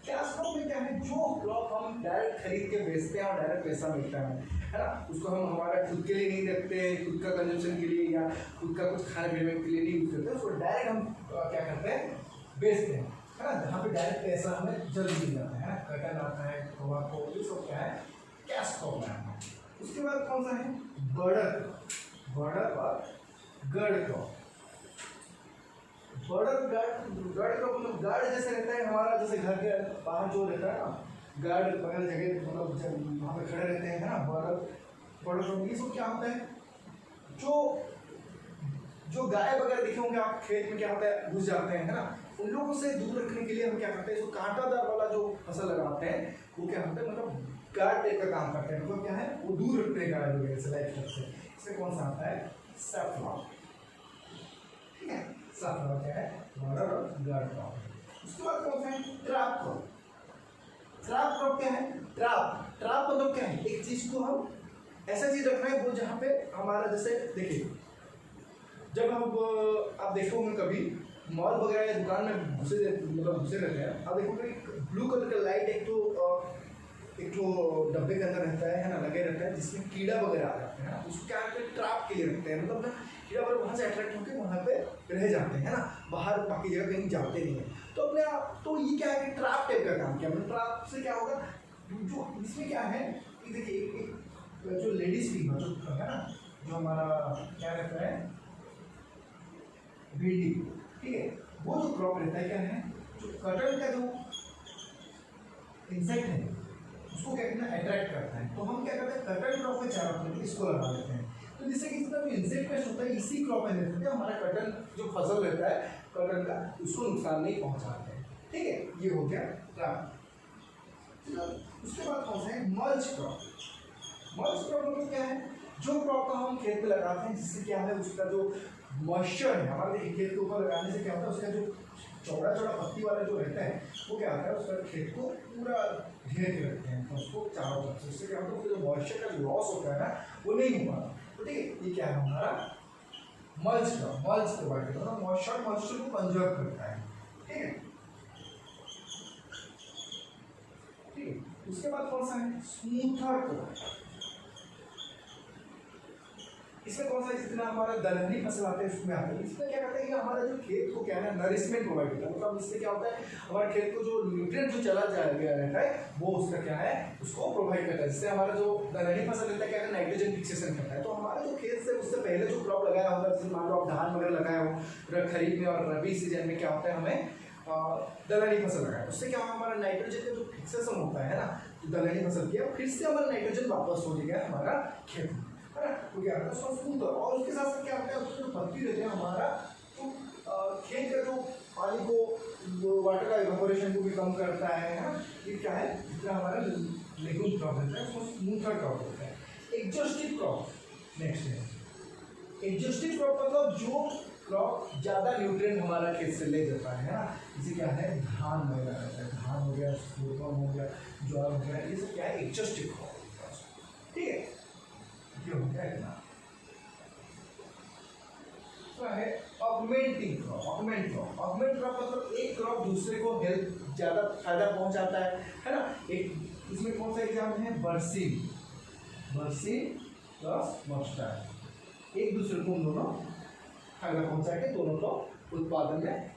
कैश क्रॉप में क्या है, जो क्रॉप हम डायरेक्ट खरीद के बेचते हैं और डायरेक्ट पैसा मिलता है ना, उसको हम हमारा खुद के लिए नहीं रखते हैं, खुद का कंजम्पशन के लिए या खुद का कुछ खाने पीने के लिए नहीं यूज करते, उसको डायरेक्ट हम क्या करते हैं, बेचते हैं, है ना, जहाँ पे डायरेक्ट पैसा हमें जल्दी मिल जाता है, कटन आता है, टोबैको, ये सब क्या है, कैश क्रॉप में आता है। उसके बाद कौन सा है, बर्डर और गर्ड क्रॉप। गार्ड का मतलब गार्ड जैसे रहता है हमारा, जैसे घर के बाहर जो रहता है ना, गार्ड वगैरह जगह, मतलब वहाँ पे खड़े रहते हैं, है ना, बर्डर ये सब क्या होता है, जो गाय वगैरह देखे होंगे आप खेत में, क्या होता है, घुस जाते हैं, है ना, उन लोगों से दूर रखने के लिए हम क्या करते हैं, इसको कांटादार वाला जो फसल लगाते हैं, वो क्या होता है, मतलब गार्ड टाइप का काम करते हैं, मतलब क्या है, वो दूर रखते हैं गाय वगैरह से, लाइफ से। इसमें कौन सा आता है, सैफ्लॉवर, ठीक है, सैफ्लॉवर क्या है, बॉर्डर और गार्ड क्रॉप। उसके बाद कौन सा है, ट्रैप क्रॉप। ट्रैप क्रॉप क्या है, ट्रैप मतलब क्या है, एक चीज को हम ऐसा चीज रखना है वो जहाँ पे हमारा, जैसे देखिए जब हम आप देखो होंगे कभी मॉल वगैरह या दुकान में घुसे रहते हैं, आप देखोगे ब्लू कलर का लाइट एक तो डब्बे के अंदर रहता है ना, लगे रहता है, जिसमें कीड़ा वगैरह आ जाते हैं ना, उसको क्या करते हैं, ट्रैप के लिए रखते हैं, मतलब ना कीड़ा वगैरह वहाँ से अट्रैक्ट होकर वहाँ पे रह जाते हैं, है ना, बाहर बाकी जगह कहीं जाते नहीं है। तो अपने आप तो ये क्या है कि ट्रैप टाइप का काम किया, मतलब ट्रैप से क्या होगा, जो इसमें क्या है कि देखिए जो लेडीज फिंगर जो है ना, जो हमारा क्या रहता है, भिंडी, ठीक है, वो जो क्रॉप रहता है क्या है, जो कटल का जो इंसेक्ट है उसको क्या करना, अट्रैक्ट करता है। तो हम क्या करते हैं, कटल क्रॉप के चारों तरफ इसको लगा देते हैं। तो जिससे कि जितना भी इंसेक्ट पेस्ट होता है इसी क्रॉप में रहता है, हमारा कटन जो फसल रहता है कटन का उसको नुकसान नहीं पहुंचाते हैं। ठीक है, ये हो गया क्रॉप। उसके बाद कौन सा है मल्च क्रॉप। मल्च क्रॉप मतलब क्या है, जो क्रॉप का हम खेत में लगाते हैं जिससे क्या है उसका जो मॉइस्चर है हमारे खेत के ऊपर लगाने से क्या होता है उसका जो चौड़ा चौड़ा पत्ती वाला जो रहता है वो क्या होता है उसका खेत को पूरा घेर के रखते हैं उसको चारों तरफ से, उससे क्या होता है उसका जो मॉइस्चर का जो लॉस होता है ना वो नहीं हो पाता। तो ठीक है, ये क्या है हमारा मल्च क्रॉप। मल्च प्रोवाइड करता है मॉइस्चर को कंजर्व करता है। ठीक है, ठीक है। उसके बाद कौन सा है स्मूथर क्रॉप। इसमें कौन सा जितना हमारा दलहनी फसल आते हैं उसमें आता है। इसमें क्या करता है कि हमारा जो खेत को क्या है नरिशमेंट प्रोवाइड करता है, मतलब इससे क्या होता है हमारे खेत को जो न्यूट्रिएंट जो चला गया रहता है वो उसका क्या है उसको प्रोवाइड करता है, जिससे हमारा जो दलहनी फसल रहता है क्या है नाइट्रोजन फिक्सेशन करता है। तो हमारे जो खेत से उससे पहले जो क्रॉप लगाया होता है, जैसे मान लो आप धान वगैरह लगाए हो खरीफ में और रबी सीजन में, क्या होता है हमें दलहनी फसल लगाए, उससे क्या होगा हमारा नाइट्रोजन का जो फिक्सेशन होता है ना जो दलहनी फसल किया फिर से हमारा नाइट्रोजन वापस हो जाएगा हमारा खेत में, है ना। तो क्या होता है स्मूथ और उसके साथ साथ क्या होता है उसके जो पत्ती रहते हैं हमारा तो खेत का जो पानी को वाटर का इवेपोरेशन को भी कम करता है ना। ये क्या है जितना हमारा लेगूम क्रॉप रहता है उसको स्मूथर क्रॉप होता है। एग्जॉस्टिव क्रॉप नेक्स्ट है। एग्जॉस्टिव क्रॉप मतलब जो क्रॉप ज़्यादा न्यूट्रिएंट हमारा खेत से ले जाता है ना, इसे क्या है धान वगैरह रहता है, धान हो गया सोयाबीन हो गया ज्वार हो गया, ये सब क्या है एग्जॉस्टिव क्रॉप। ठीक है, ये हो गया इतना। है ऑगमेंटिंग क्रॉप। ऑगमेंट क्रॉप मतलब एक क्रॉप दूसरे को हेल्प ज़्यादा फायदा पहुंचाता है ना। एक इसमें कौन सा एग्जाम्पल है बरसीम प्लस मस्टर्ड, एक दूसरे को दोनों फायदा पहुंचा के दोनों को उत्पादन में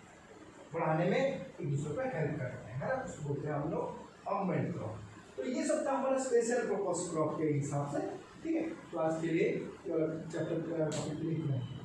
बढ़ाने में एक दूसरे को हेल्प करते हैं, है ना। उसको बोलते हैं हम लोग ऑगमेंट क्रॉप। तो ये सब था हमारा स्पेशल पर्पस क्रॉप के हिसाब से। ठीक है, तो आज के लिए चैप्टर टॉपिक लिखना है।